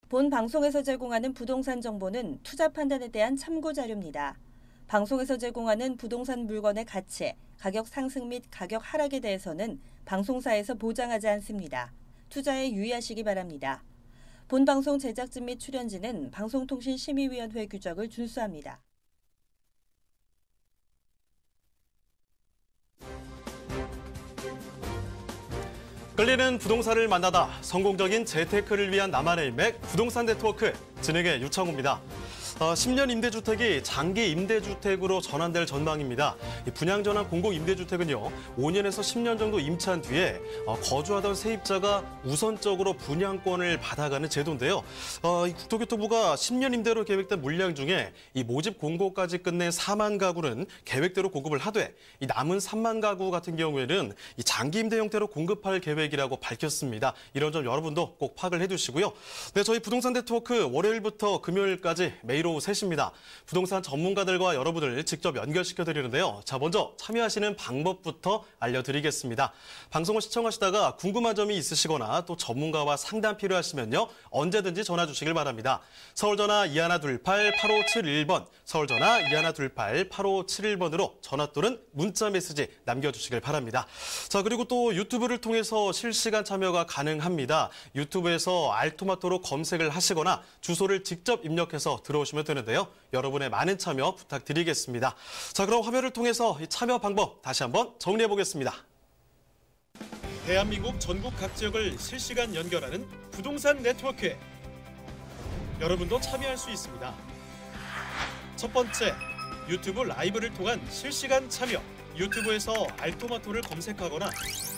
본 방송에서 제공하는 부동산 정보는 투자 판단에 대한 참고 자료입니다. 방송에서 제공하는 부동산 물건의 가치, 가격 상승 및 가격 하락에 대해서는 방송사에서 보장하지 않습니다. 투자에 유의하시기 바랍니다. 본 방송 제작진 및 출연진은 방송통신심의위원회 규정을 준수합니다. 끌리는 부동산을 만나다 성공적인 재테크를 위한 나만의 인맥 부동산 네트워크 진행의 유창호입니다. 10년 임대주택이 장기 임대주택으로 전환될 전망입니다. 분양전환 공공임대주택은요, 5년에서 10년 정도 임차한 뒤에 거주하던 세입자가 우선적으로 분양권을 받아가는 제도인데요. 국토교통부가 10년 임대로 계획된 물량 중에 이 모집 공고까지 끝낸 4만 가구는 계획대로 공급을 하되 이 남은 3만 가구 같은 경우에는 이 장기 임대 형태로 공급할 계획이라고 밝혔습니다. 이런 점 여러분도 꼭 파악을 해두시고요. 네, 저희 부동산 네트워크 월요일부터 금요일까지 매일 오후 3시입니다. 부동산 전문가들과 여러분을 직접 연결시켜드리는데요. 자, 먼저 참여하시는 방법부터 알려드리겠습니다. 방송을 시청하시다가 궁금한 점이 있으시거나 또 전문가와 상담 필요하시면요, 언제든지 전화 주시길 바랍니다. 서울전화 2128-8571번, 서울전화 2128-8571번으로 전화 또는 문자 메시지 남겨주시길 바랍니다. 자, 그리고 또 유튜브를 통해서 실시간 참여가 가능합니다. 유튜브에서 알토마토로 검색을 하시거나 주소를 직접 입력해서 들어오시면 되는데요. 여러분의 많은 참여 부탁드리겠습니다. 자, 그럼 화면을 통해서 이 참여 방법 다시 한번 정리해 보겠습니다. 대한민국 전국 각 지역을 실시간 연결하는 부동산 네트워크. 여러분도 참여할 수 있습니다. 첫 번째, 유튜브 라이브를 통한 실시간 참여. 유튜브에서 알토마토를 검색하거나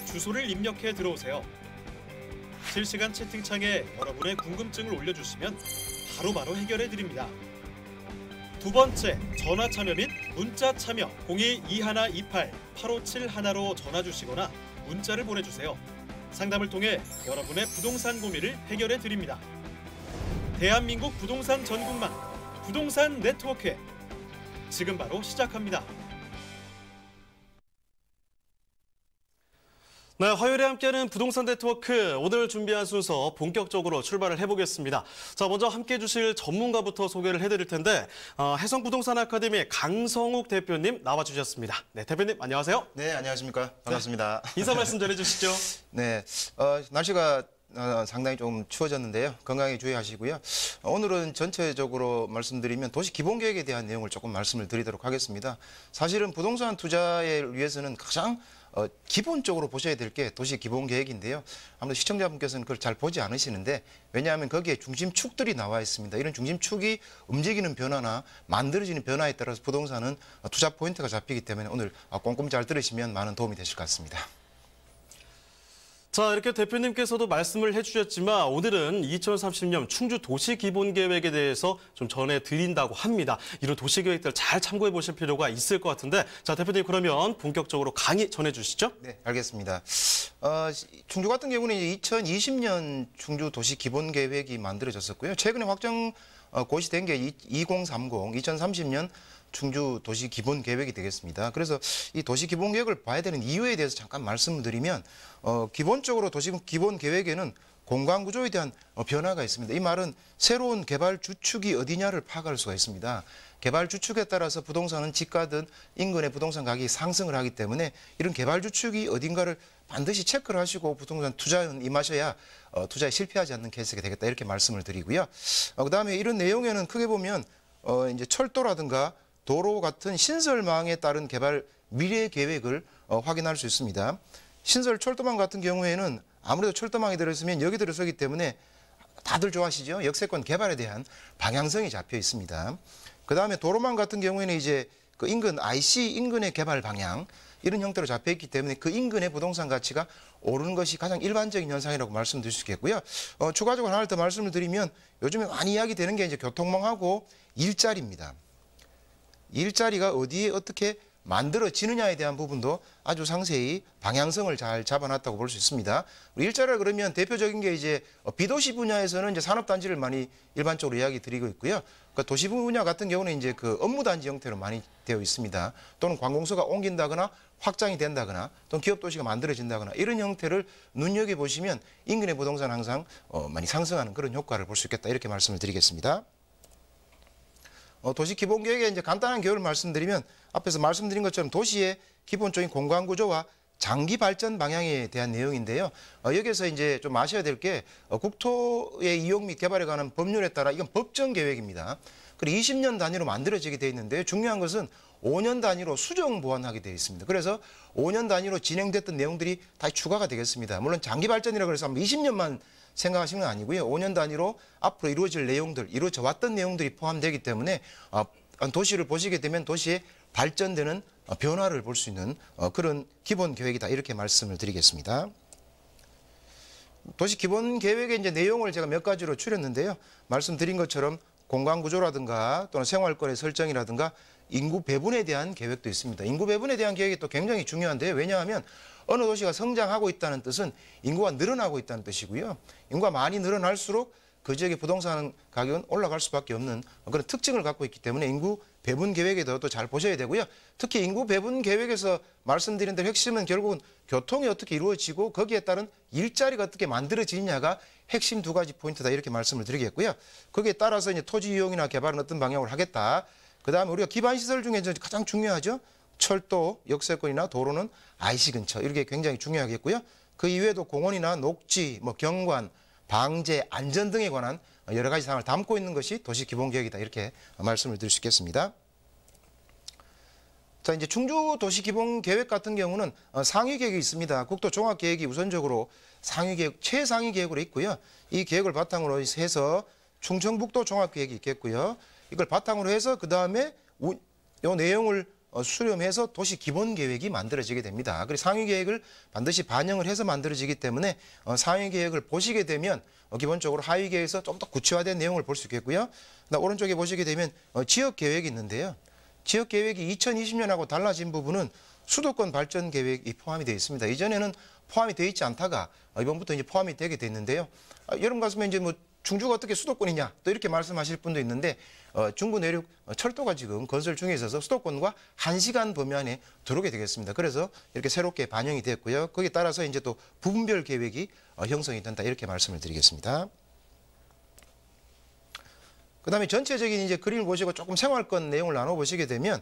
주소를 입력해 들어오세요. 실시간 채팅창에 여러분의 궁금증을 올려주시면 바로바로 해결해 드립니다. 두 번째, 전화 참여 및 문자 참여 02-2128-8571로 전화 주시거나 문자를 보내주세요. 상담을 통해 여러분의 부동산 고민을 해결해 드립니다. 대한민국 부동산 전국망 부동산 네트워크 지금 바로 시작합니다. 네, 화요일에 함께하는 부동산 네트워크 오늘 준비한 순서 본격적으로 출발을 해보겠습니다. 자, 먼저 함께해 주실 전문가부터 소개를 해드릴 텐데 해성부동산 아카데미 강성욱 대표님 나와주셨습니다. 네, 대표님 안녕하세요. 네, 안녕하십니까. 반갑습니다. 네, 인사 말씀 전해주시죠. 네, 날씨가 상당히 좀 추워졌는데요. 건강에 주의하시고요. 오늘은 전체적으로 말씀드리면 도시 기본계획에 대한 내용을 조금 말씀을 드리도록 하겠습니다. 사실은 부동산 투자에 위해서는 가장 기본적으로 보셔야 될 게 도시 기본계획인데요. 아무래도 시청자분께서는 그걸 잘 보지 않으시는데, 왜냐하면 거기에 중심축들이 나와 있습니다. 이런 중심축이 움직이는 변화나 만들어지는 변화에 따라서 부동산은 투자 포인트가 잡히기 때문에 오늘 꼼꼼히 잘 들으시면 많은 도움이 되실 것 같습니다. 자, 이렇게 대표님께서도 말씀을 해주셨지만 오늘은 2030년 충주 도시기본계획에 대해서 좀 전해드린다고 합니다. 이런 도시계획들 잘 참고해 보실 필요가 있을 것 같은데, 자, 대표님 그러면 본격적으로 강의 전해주시죠. 네, 알겠습니다. 충주 같은 경우는 2020년 충주 도시기본계획이 만들어졌었고요. 최근에 확정 고시된 게 2030년 충주 도시기본계획이 되겠습니다. 그래서 이 도시기본계획을 봐야 되는 이유에 대해서 잠깐 말씀을 드리면, 기본적으로 도시기본계획에는 공간구조에 대한 변화가 있습니다. 이 말은 새로운 개발 주축이 어디냐를 파악할 수가 있습니다. 개발 주축에 따라서 부동산은 집가든 인근의 부동산 가격이 상승을 하기 때문에 이런 개발 주축이 어딘가를 반드시 체크를 하시고 부동산 투자에 임하셔야 투자에 실패하지 않는 케이스가 되겠다, 이렇게 말씀을 드리고요. 그다음에 이런 내용에는 크게 보면 이제 철도라든가 도로 같은 신설망에 따른 개발 미래 계획을 확인할 수 있습니다. 신설 철도망 같은 경우에는 아무래도 철도망이 들어있으면 여기 들어서기 때문에 다들 좋아하시죠? 역세권 개발에 대한 방향성이 잡혀 있습니다. 그 다음에 도로망 같은 경우에는 이제 그 인근 IC 인근의 개발 방향, 이런 형태로 잡혀 있기 때문에 그 인근의 부동산 가치가 오르는 것이 가장 일반적인 현상이라고 말씀드릴 수 있겠고요. 추가적으로 하나 더 말씀을 드리면 요즘에 많이 이야기되는 게 이제 교통망하고 일자리입니다. 일자리가 어디에 어떻게 만들어지느냐에 대한 부분도 아주 상세히 방향성을 잘 잡아놨다고 볼 수 있습니다. 우리 일자리를 그러면 대표적인 게 이제 비도시 분야에서는 이제 산업단지를 많이 일반적으로 이야기 드리고 있고요. 그 도시 분야 같은 경우는 이제 그 업무단지 형태로 많이 되어 있습니다. 또는 관공서가 옮긴다거나 확장이 된다거나 또는 기업도시가 만들어진다거나 이런 형태를 눈여겨보시면 인근의 부동산 항상 많이 상승하는 그런 효과를 볼 수 있겠다 이렇게 말씀을 드리겠습니다. 도시 기본계획에 이제 간단한 개요를 말씀드리면 앞에서 말씀드린 것처럼 도시의 기본적인 공간 구조와 장기 발전 방향에 대한 내용인데요. 여기서 이제 좀 아셔야 될 게 국토의 이용 및 개발에 관한 법률에 따라 이건 법정 계획입니다. 그리고 20년 단위로 만들어지게 되어 있는데 중요한 것은 5년 단위로 수정 보완하게 되어 있습니다. 그래서 5년 단위로 진행됐던 내용들이 다 추가가 되겠습니다. 물론 장기 발전이라고 해서 20년만 생각하시는 건 아니고요. 5년 단위로 앞으로 이루어질 내용들, 이루어져 왔던 내용들이 포함되기 때문에 도시를 보시게 되면 도시의 발전되는 변화를 볼 수 있는 그런 기본 계획이다. 이렇게 말씀을 드리겠습니다. 도시 기본 계획의 이제 내용을 제가 몇 가지로 추렸는데요. 말씀드린 것처럼 공간 구조라든가 또는 생활권의 설정이라든가 인구 배분에 대한 계획도 있습니다. 인구 배분에 대한 계획이 또 굉장히 중요한데요. 왜냐하면 어느 도시가 성장하고 있다는 뜻은 인구가 늘어나고 있다는 뜻이고요. 인구가 많이 늘어날수록 그 지역의 부동산 가격은 올라갈 수밖에 없는 그런 특징을 갖고 있기 때문에 인구 배분 계획에 대해서 잘 보셔야 되고요. 특히 인구 배분 계획에서 말씀드린 대로 핵심은 결국은 교통이 어떻게 이루어지고 거기에 따른 일자리가 어떻게 만들어지느냐가 핵심 두 가지 포인트다 이렇게 말씀을 드리겠고요. 거기에 따라서 이제 토지 이용이나 개발은 어떤 방향으로 하겠다. 그다음에 우리가 기반시설 중에 가장 중요하죠. 철도, 역세권이나 도로는 IC 근처 이렇게 굉장히 중요하겠고요. 그 이외에도 공원이나 녹지, 경관, 방제, 안전 등에 관한 여러 가지 사항을 담고 있는 것이 도시기본계획이다 이렇게 말씀을 드릴 수 있겠습니다. 자, 이제 충주 도시기본계획 같은 경우는 상위계획이 있습니다. 국토종합계획이 우선적으로 상위계획, 최상위계획으로 있고요. 이 계획을 바탕으로 해서 충청북도 종합계획이 있겠고요. 이걸 바탕으로 해서 그 다음에 이 내용을 수렴해서 도시 기본 계획이 만들어지게 됩니다. 그리고 상위 계획을 반드시 반영을 해서 만들어지기 때문에 상위 계획을 보시게 되면 기본적으로 하위 계획에서 좀 더 구체화된 내용을 볼 수 있겠고요. 오른쪽에 보시게 되면 지역 계획이 있는데요. 지역 계획이 2020년하고 달라진 부분은 수도권 발전 계획이 포함이 되어 있습니다. 이전에는 포함이 되어 있지 않다가 이번부터 이제 포함이 되게 됐는데요. 여러분 같으면 이제 충주가 어떻게 수도권이냐 또 이렇게 말씀하실 분도 있는데 중부 내륙 철도가 지금 건설 중에 있어서 수도권과 1시간 범위 안에 들어오게 되겠습니다. 그래서 이렇게 새롭게 반영이 됐고요. 거기에 따라서 이제 또 부분별 계획이 형성이 된다 이렇게 말씀을 드리겠습니다. 그다음에 전체적인 이제 그림을 보시고 조금 생활권 내용을 나눠보시게 되면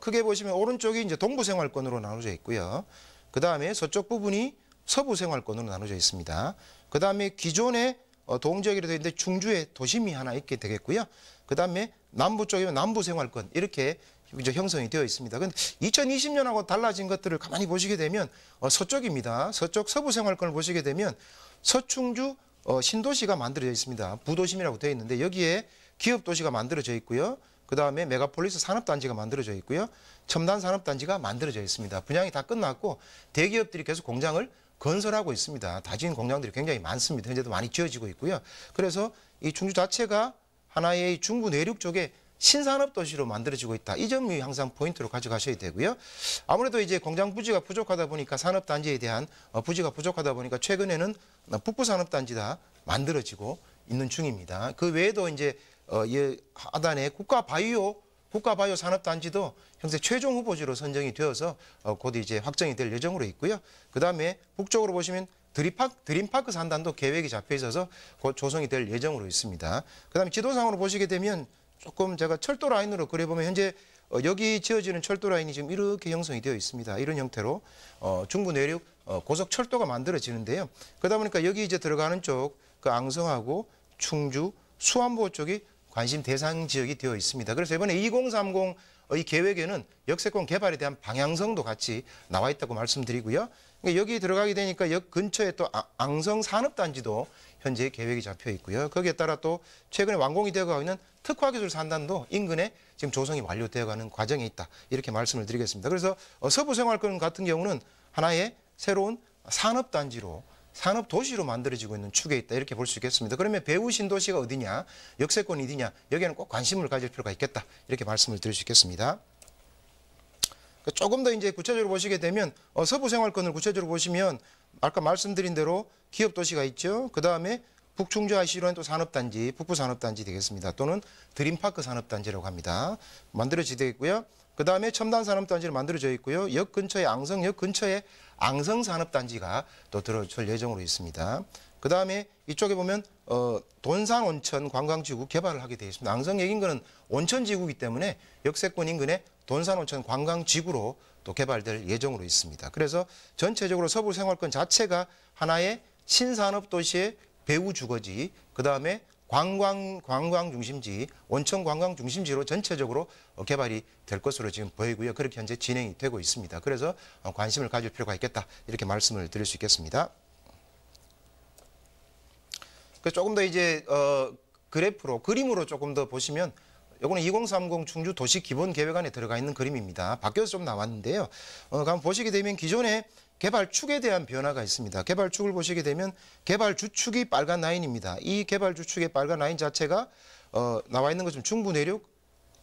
크게 보시면 오른쪽이 이제 동부 생활권으로 나눠져 있고요. 그다음에 서쪽 부분이 서부 생활권으로 나눠져 있습니다. 그다음에 기존의 동지역이라 되어 있는데 충주에 도심이 하나 있게 되겠고요. 그다음에 남부 쪽이면 남부 생활권 이렇게 이제 형성이 되어 있습니다. 근데 2020년하고 달라진 것들을 가만히 보시게 되면 서쪽입니다. 서쪽 서부 생활권을 보시게 되면 서충주 신도시가 만들어져 있습니다. 부도심이라고 되어 있는데 여기에 기업도시가 만들어져 있고요. 그다음에 메가폴리스 산업단지가 만들어져 있고요. 첨단 산업단지가 만들어져 있습니다. 분양이 다 끝났고 대기업들이 계속 공장을 건설하고 있습니다. 다진 공장들이 굉장히 많습니다. 현재도 많이 지어지고 있고요. 그래서 이 충주 자체가 하나의 중부 내륙 쪽에 신산업 도시로 만들어지고 있다. 이 점이 항상 포인트로 가져가셔야 되고요. 아무래도 이제 공장 부지가 부족하다 보니까 산업단지에 대한 부지가 부족하다 보니까 최근에는 북부 산업단지가 만들어지고 있는 중입니다. 그 외에도 이제 하단에 국가 바이오 산업단지도 현재 최종 후보지로 선정이 되어서 곧 이제 확정이 될 예정으로 있고요. 그다음에 북쪽으로 보시면 드림파크 산단도 계획이 잡혀 있어서 곧 조성이 될 예정으로 있습니다. 그다음에 지도상으로 보시게 되면 조금 제가 철도 라인으로 그려보면 현재 여기 지어지는 철도 라인이 지금 이렇게 형성이 되어 있습니다. 이런 형태로 중부 내륙 고속 철도가 만들어지는데요. 그러다 보니까 여기 이제 들어가는 쪽 그 앙성하고 충주, 수안보 쪽이 관심 대상 지역이 되어 있습니다. 그래서 이번에 2030 이 계획에는 역세권 개발에 대한 방향성도 같이 나와 있다고 말씀드리고요. 여기 들어가게 되니까 역 근처에 또 앙성 산업단지도 현재 계획이 잡혀 있고요. 거기에 따라 또 최근에 완공이 되어가고 있는 특화기술 산단도 인근에 지금 조성이 완료되어가는 과정에 있다. 이렇게 말씀을 드리겠습니다. 그래서 서부생활권 같은 경우는 하나의 새로운 산업단지로 산업도시로 만들어지고 있는 축에 있다. 이렇게 볼 수 있겠습니다. 그러면 배후 신도시가 어디냐, 역세권이 어디냐, 여기에는 꼭 관심을 가질 필요가 있겠다. 이렇게 말씀을 드릴 수 있겠습니다. 조금 더 이제 구체적으로 보시게 되면 서부생활권을 구체적으로 보시면 아까 말씀드린 대로 기업도시가 있죠. 그다음에 북충주 IC로는 또 산업단지, 북부산업단지 되겠습니다. 또는 드림파크 산업단지라고 합니다. 만들어지게 있고요. 그다음에 첨단산업단지를 만들어져 있고요. 역 근처에 앙성역 근처에 앙성산업단지가 또 들어설 예정으로 있습니다. 그다음에 이쪽에 보면 돈산온천 관광지구 개발을 하게 되어 있습니다. 앙성역 인근은 온천지구이기 때문에 역세권 인근에 돈산온천 관광지구로 또 개발될 예정으로 있습니다. 그래서 전체적으로 서부생활권 자체가 하나의 신산업도시의 배후 주거지, 그다음에 관광 중심지, 온천 관광 중심지로 전체적으로 개발이 될 것으로 지금 보이고요. 그렇게 현재 진행이 되고 있습니다. 그래서 관심을 가질 필요가 있겠다, 이렇게 말씀을 드릴 수 있겠습니다. 조금 더 이제 그래프로, 그림으로 조금 더 보시면, 요거는 2030 충주 도시 기본 계획안에 들어가 있는 그림입니다. 바뀌어서 좀 나왔는데요. 한번 보시게 되면 기존의 개발축에 대한 변화가 있습니다. 개발축을 보시게 되면 개발 주축이 빨간 라인입니다. 이 개발 주축의 빨간 라인 자체가 나와 있는 것은 중부 내륙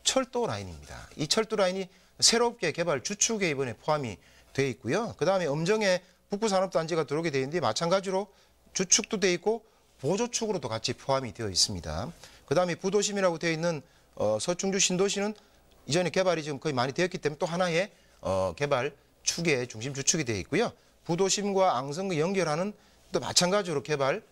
철도 라인입니다. 이 철도 라인이 새롭게 개발 주축에 이번에 포함이 되어 있고요. 그다음에 엄정에 북부산업단지가 들어오게 되어 있는데 마찬가지로 주축도 되어 있고 보조축으로도 같이 포함이 되어 있습니다. 그다음에 부도심이라고 되어 있는 서충주 신도시는 이전에 개발이 지금 거의 많이 되었기 때문에 또 하나의 개발 축의 중심 주축이 되어 있고요. 부도심과 앙성을 연결하는 또 마찬가지로 개발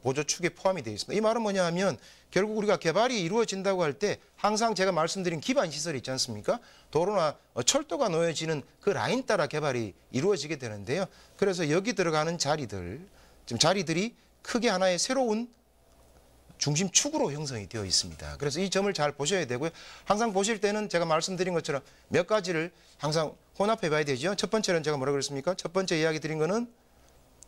보조축에 포함이 되어 있습니다. 이 말은 뭐냐 하면 결국 우리가 개발이 이루어진다고 할 때 항상 제가 말씀드린 기반 시설이 있지 않습니까? 도로나 철도가 놓여지는 그 라인 따라 개발이 이루어지게 되는데요. 그래서 여기 들어가는 자리들, 지금 자리들이 크게 하나의 새로운 중심축으로 형성이 되어 있습니다. 그래서 이 점을 잘 보셔야 되고요. 항상 보실 때는 제가 말씀드린 것처럼 몇 가지를 항상 혼합해 봐야 되죠. 첫 번째는 제가 뭐라고 그랬습니까? 첫 번째 이야기 드린 거는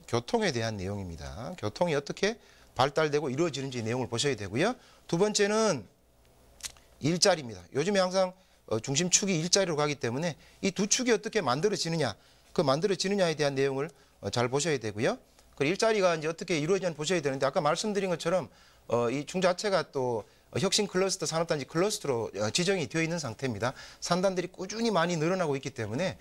교통에 대한 내용입니다. 교통이 어떻게 발달되고 이루어지는지 내용을 보셔야 되고요. 두 번째는 일자리입니다. 요즘에 항상 중심축이 일자리로 가기 때문에 이 두 축이 어떻게 만들어지느냐, 그 만들어지느냐에 대한 내용을 잘 보셔야 되고요. 그 일자리가 이제 어떻게 이루어지는지 보셔야 되는데 아까 말씀드린 것처럼 이 충 자체가 또 혁신 클러스터, 산업단지 클러스터로 지정이 되어 있는 상태입니다. 산단들이 꾸준히 많이 늘어나고 있기 때문에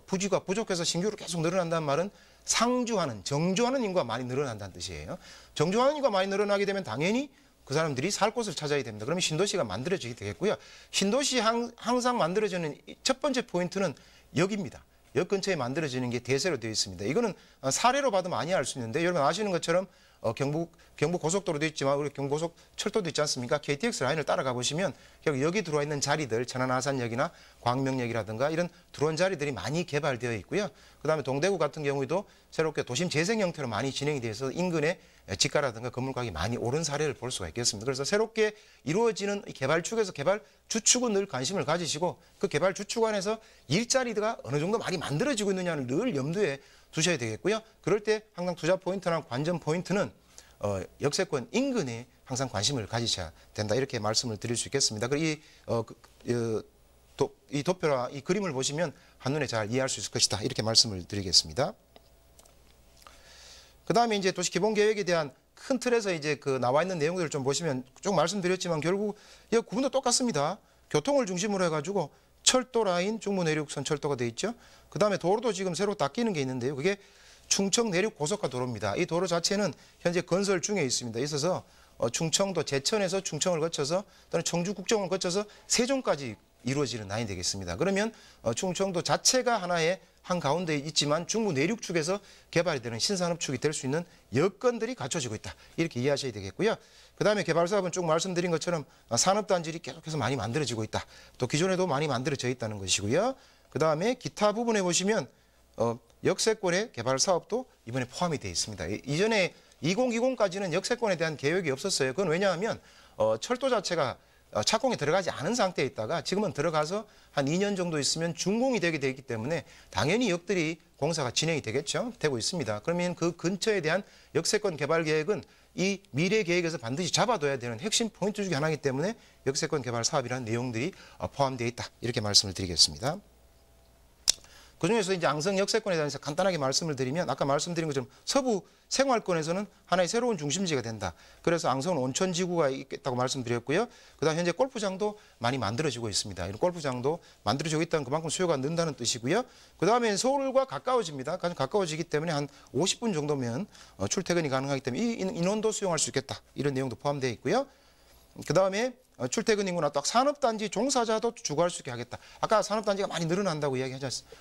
부지가 부족해서 신규로 계속 늘어난다는 말은 상주하는, 정주하는 인구가 많이 늘어난다는 뜻이에요. 정주하는 인구가 많이 늘어나게 되면 당연히 그 사람들이 살 곳을 찾아야 됩니다. 그러면 신도시가 만들어지게 되겠고요. 신도시 항상 만들어지는 첫 번째 포인트는 역입니다. 역 근처에 만들어지는 게 대세로 되어 있습니다. 이거는 사례로 봐도 많이 알 수 있는데 여러분 아시는 것처럼 경부 고속도로도 있지만 우리 경부고속 철도도 있지 않습니까? KTX 라인을 따라가 보시면 결국 여기 들어와 있는 자리들, 천안아산역이나 광명역이라든가 이런 들어온 자리들이 많이 개발되어 있고요. 그다음에 동대구 같은 경우에도 새롭게 도심 재생 형태로 많이 진행이 돼서 인근에 집가라든가 건물 가격이 많이 오른 사례를 볼 수가 있겠습니다. 그래서 새롭게 이루어지는 개발축에서 개발 주축은 늘 관심을 가지시고 그 개발 주축 안에서 일자리가 어느 정도 많이 만들어지고 있느냐를 늘 염두에 두셔야 되겠고요. 그럴 때 항상 투자 포인트나 관전 포인트는 역세권 인근에 항상 관심을 가지셔야 된다, 이렇게 말씀을 드릴 수 있겠습니다. 그리고 이 도표나 이 그림을 보시면 한눈에 잘 이해할 수 있을 것이다, 이렇게 말씀을 드리겠습니다. 그 다음에 이제 도시 기본 계획에 대한 큰 틀에서 이제 그 나와 있는 내용들을 좀 보시면 쭉 말씀드렸지만 결국 이 구분도 똑같습니다. 교통을 중심으로 해가지고 철도 라인, 중부 내륙선 철도가 돼 있죠. 그 다음에 도로도 지금 새로 닦이는 게 있는데요. 그게 충청 내륙 고속화 도로입니다. 이 도로 자체는 현재 건설 중에 있습니다. 있어서 충청도 제천에서 충청을 거쳐서 또는 청주 국정을 거쳐서 세종까지 이루어지는 라인이 되겠습니다. 그러면 충청도 자체가 하나의 한가운데 있지만 중부 내륙 축에서 개발이 되는 신산업축이 될 수 있는 여건들이 갖춰지고 있다, 이렇게 이해하셔야 되겠고요. 그다음에 개발 사업은 쭉 말씀드린 것처럼 산업단지들이 계속해서 많이 만들어지고 있다. 또 기존에도 많이 만들어져 있다는 것이고요. 그다음에 기타 부분에 보시면 역세권의 개발 사업도 이번에 포함이 되어 있습니다. 이전에 2020까지는 역세권에 대한 계획이 없었어요. 그건 왜냐하면 철도 자체가 착공에 들어가지 않은 상태에 있다가 지금은 들어가서 한 2년 정도 있으면 준공이 되게 되기 때문에 당연히 역들이 공사가 진행이 되겠죠. 되고 있습니다. 그러면 그 근처에 대한 역세권 개발 계획은 이 미래 계획에서 반드시 잡아둬야 되는 핵심 포인트 중에 하나이기 때문에 역세권 개발 사업이라는 내용들이 포함되어 있다, 이렇게 말씀을 드리겠습니다. 그중에서 이제 앙성 역세권에 대해서 간단하게 말씀을 드리면 아까 말씀드린 것처럼 서부 생활권에서는 하나의 새로운 중심지가 된다. 그래서 앙성은 온천 지구가 있겠다고 말씀드렸고요. 그다음 현재 골프장도 많이 만들어지고 있습니다. 이런 골프장도 만들어지고 있다는 그만큼 수요가 는다는 뜻이고요. 그다음에 서울과 가까워집니다. 가까워지기 때문에 한 50분 정도면 출퇴근이 가능하기 때문에 이 인원도 수용할 수 있겠다. 이런 내용도 포함되어 있고요. 그다음에 출퇴근 인구나 딱 산업단지 종사자도 주거할 수 있게 하겠다. 아까 산업단지가 많이 늘어난다고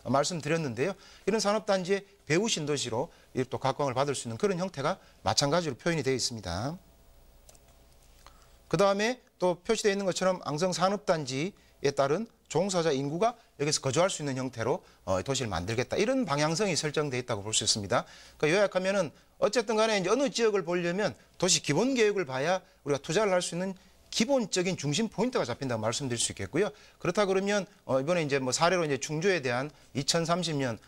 말씀드렸는데요. 이런 산업단지의 배후 신도시로 또 각광을 받을 수 있는 그런 형태가 마찬가지로 표현이 되어 있습니다. 그다음에 또 표시되어 있는 것처럼 앙성 산업단지에 따른 종사자 인구가 여기서 거주할 수 있는 형태로 도시를 만들겠다. 이런 방향성이 설정되어 있다고 볼 수 있습니다. 그러니까 요약하면은 어쨌든 간에 이제 어느 지역을 보려면 도시 기본 계획을 봐야 우리가 투자를 할 수 있는 기본적인 중심 포인트가 잡힌다고 말씀드릴 수 있겠고요. 그렇다 그러면 이번에 이제 뭐 사례로 이제 충주에 대한 2030년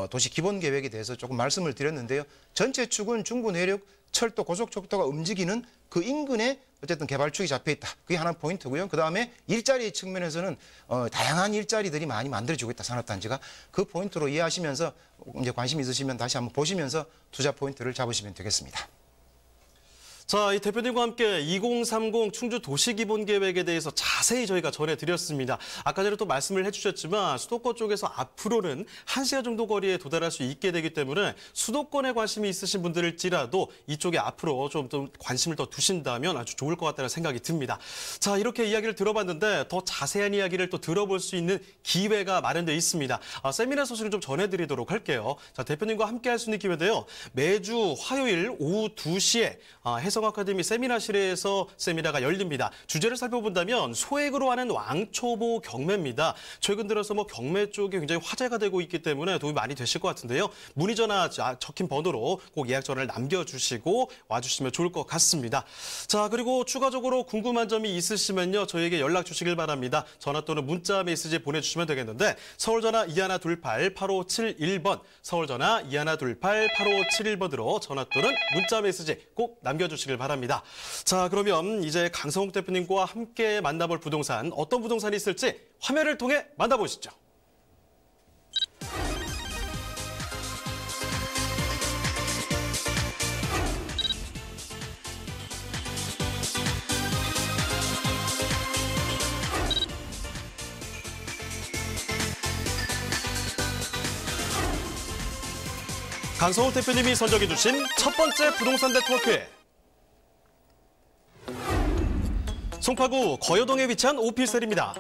도시 기본 계획에 대해서 조금 말씀을 드렸는데요. 전체 축은 중부 내륙 철도 고속철도가 움직이는 그 인근에 어쨌든 개발축이 잡혀 있다. 그게 하나 포인트고요. 그다음에 일자리 측면에서는 다양한 일자리들이 많이 만들어지고 있다. 산업단지가 그 포인트로 이해하시면서 이제 관심 있으시면 다시 한번 보시면서 투자 포인트를 잡으시면 되겠습니다. 자, 이 대표님과 함께 2030 충주 도시기본계획에 대해서 자세히 저희가 전해드렸습니다. 아까 전에 또 말씀을 해주셨지만 수도권 쪽에서 앞으로는 1시간 정도 거리에 도달할 수 있게 되기 때문에 수도권에 관심이 있으신 분들일지라도 이쪽에 앞으로 좀 관심을 더 두신다면 아주 좋을 것 같다는 생각이 듭니다. 자, 이렇게 이야기를 들어봤는데 더 자세한 이야기를 또 들어볼 수 있는 기회가 마련되어 있습니다. 세미나 소식을 좀 전해드리도록 할게요. 자, 대표님과 함께 할 수 있는 기회인데요. 매주 화요일 오후 2시에 해성아카데미 세미나실에서 세미나가 열립니다. 주제를 살펴본다면 소액으로 하는 왕초보 경매입니다. 최근 들어서 뭐 경매 쪽이 굉장히 화제가 되고 있기 때문에 도움이 많이 되실 것 같은데요. 문의 전화 적힌 번호로 꼭 예약 전화를 남겨주시고 와주시면 좋을 것 같습니다. 자, 그리고 추가적으로 궁금한 점이 있으시면요. 저희에게 연락 주시길 바랍니다. 전화 또는 문자 메시지 보내주시면 되겠는데 서울전화 2128-8571번, 서울전화 2128-8571번으로 전화 또는 문자 메시지 꼭 남겨주시길 바랍니다. 자, 그러면 이제 강성욱 대표님과 함께 만나볼 부동산, 어떤 부동산이 있을지 화면을 통해 만나보시죠. 강성욱 대표님이 선정해 주신 첫 번째 부동산 네트워크. 송파구 거여동에 위치한 오피스텔입니다.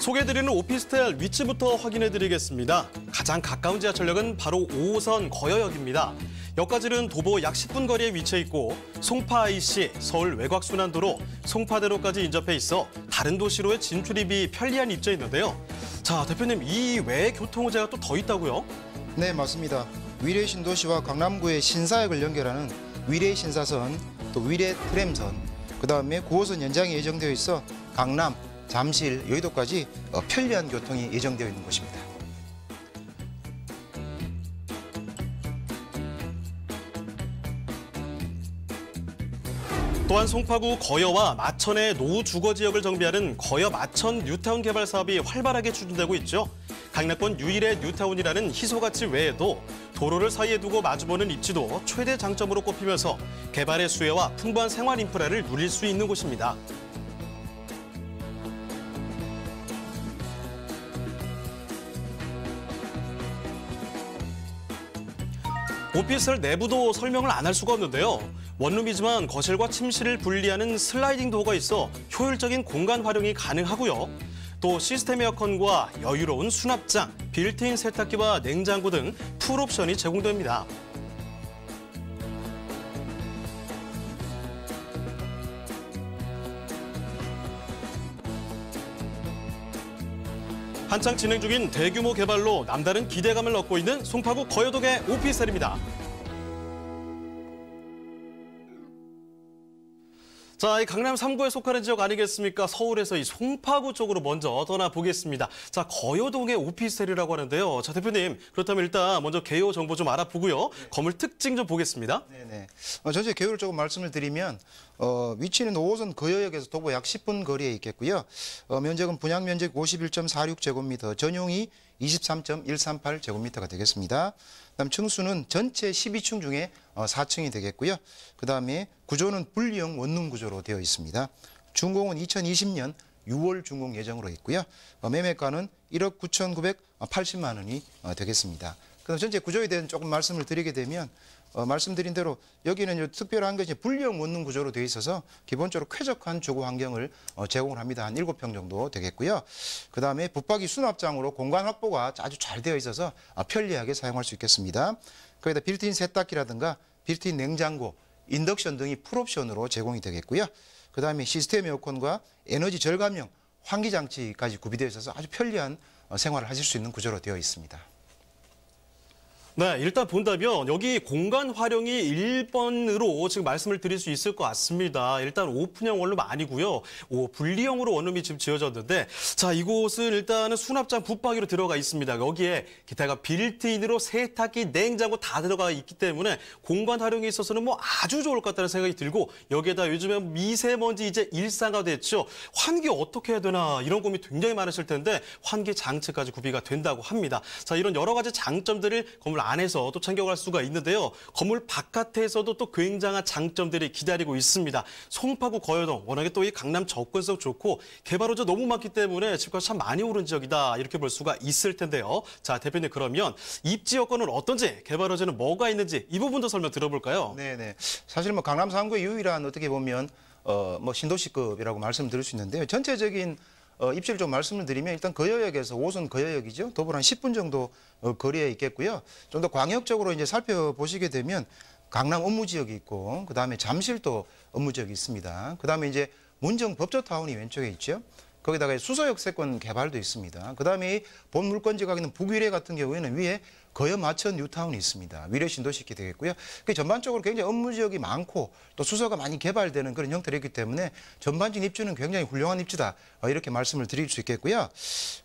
소개해드리는 오피스텔 위치부터 확인해드리겠습니다. 가장 가까운 지하철역은 바로 5호선 거여역입니다. 역까지는 도보 약 10분 거리에 위치해 있고 송파 IC, 서울 외곽순환도로, 송파대로까지 인접해 있어 다른 도시로의 진출입이 편리한 위치에 있는데요. 자, 대표님, 이 외에 교통호재가 또 더 있다고요? 네, 맞습니다. 위례 신도시와 강남구의 신사역을 연결하는 위례 신사선, 또 위례 트램선, 그다음에 9호선 연장이 예정되어 있어 강남, 잠실, 여의도까지 편리한 교통이 예정되어 있는 곳입니다. 또한 송파구 거여와 마천의 노후 주거 지역을 정비하는 거여 마천 뉴타운 개발 사업이 활발하게 추진되고 있죠. 강남권 유일의 뉴타운이라는 희소가치 외에도 도로를 사이에 두고 마주보는 입지도 최대 장점으로 꼽히면서 개발의 수혜와 풍부한 생활 인프라를 누릴 수 있는 곳입니다. 오피스텔 내부도 설명을 안 할 수가 없는데요. 원룸이지만 거실과 침실을 분리하는 슬라이딩 도어가 있어 효율적인 공간 활용이 가능하고요. 또 시스템 에어컨과 여유로운 수납장, 빌트인 세탁기와 냉장고 등 풀옵션이 제공됩니다. 한창 진행 중인 대규모 개발로 남다른 기대감을 얻고 있는 송파구 거여동의 오피스텔입니다. 자, 이 강남 3구에 속하는 지역 아니겠습니까? 서울에서 이 송파구 쪽으로 먼저 떠나보겠습니다. 자, 거여동의 오피스텔이라고 하는데요. 자, 대표님, 그렇다면 일단 먼저 개요 정보 좀 알아보고요. 건물 특징 좀 보겠습니다. 네네. 전체 개요를 조금 말씀을 드리면 위치는 5호선 거여역에서 도보 약 10분 거리에 있겠고요. 면적은 분양 면적 51.46제곱미터, 전용이 23.138제곱미터가 되겠습니다. 그다음 층수는 전체 12층 중에 4층이 되겠고요. 그다음에 구조는 분리형 원룸 구조로 되어 있습니다. 준공은 2020년 6월 준공 예정으로 있고요. 매매가는 1억 9,980만 원이 되겠습니다. 그다음 전체 구조에 대한 조금 말씀을 드리게 되면 말씀드린 대로 여기는 특별한 것이 분리형 원룸 구조로 되어 있어서 기본적으로 쾌적한 주거 환경을 제공을 합니다. 한 7평 정도 되겠고요. 그다음에 붙박이 수납장으로 공간 확보가 아주 잘 되어 있어서 편리하게 사용할 수 있겠습니다. 거기다 빌트인 세탁기라든가 빌트인 냉장고, 인덕션 등이 풀옵션으로 제공이 되겠고요. 그다음에 시스템 에어컨과 에너지 절감형 환기장치까지 구비되어 있어서 아주 편리한 생활을 하실 수 있는 구조로 되어 있습니다. 네, 일단 본다면 여기 공간 활용이 1번으로 지금 말씀을 드릴 수 있을 것 같습니다. 일단 오픈형 원룸 아니고요. 분리형으로 원룸이 지금 지어졌는데 자, 이곳은 일단은 수납장 붙박이로 들어가 있습니다. 여기에 기타가 빌트인으로 세탁기, 냉장고 다 들어가 있기 때문에 공간 활용에 있어서는 뭐 아주 좋을 것 같다는 생각이 들고 여기에다 요즘에 미세먼지 이제 일상화됐죠. 환기 어떻게 해야 되나 이런 고민이 굉장히 많으실 텐데 환기 장치까지 구비가 된다고 합니다. 자, 이런 여러 가지 장점들을 건물 안에서 또 챙겨갈 수가 있는데요. 건물 바깥에서도 또 굉장한 장점들이 기다리고 있습니다. 송파구 거여동, 워낙에 또 이 강남 접근성 좋고 개발 호조 너무 많기 때문에 집값이 참 많이 오른 지역이다 이렇게 볼 수가 있을 텐데요. 자, 대표님 그러면 입지 여건은 어떤지, 개발 호재는 뭐가 있는지 이 부분도 설명 들어볼까요? 네네. 사실 뭐 강남 3구의 유일한 어떻게 보면 뭐 신도시급이라고 말씀드릴 수 있는데요. 전체적인 입지를 좀 말씀을 드리면 일단 거여역에서 5호선 거여역이죠. 도보로 한 10분 정도 거리에 있겠고요. 좀 더 광역적으로 이제 살펴보시게 되면 강남 업무지역이 있고 그다음에 잠실도 업무지역이 있습니다. 그다음에 이제 문정 법조타운이 왼쪽에 있죠. 거기다가 수서역세권 개발도 있습니다. 그다음에 본 물건지가 있는 북위례 같은 경우에는 위에 거여 마천 뉴타운이 있습니다. 위례 신도시티 되겠고요. 전반적으로 굉장히 업무 지역이 많고 또 수서가 많이 개발되는 그런 형태이기 때문에 전반적인 입지는 굉장히 훌륭한 입지다. 이렇게 말씀을 드릴 수 있겠고요.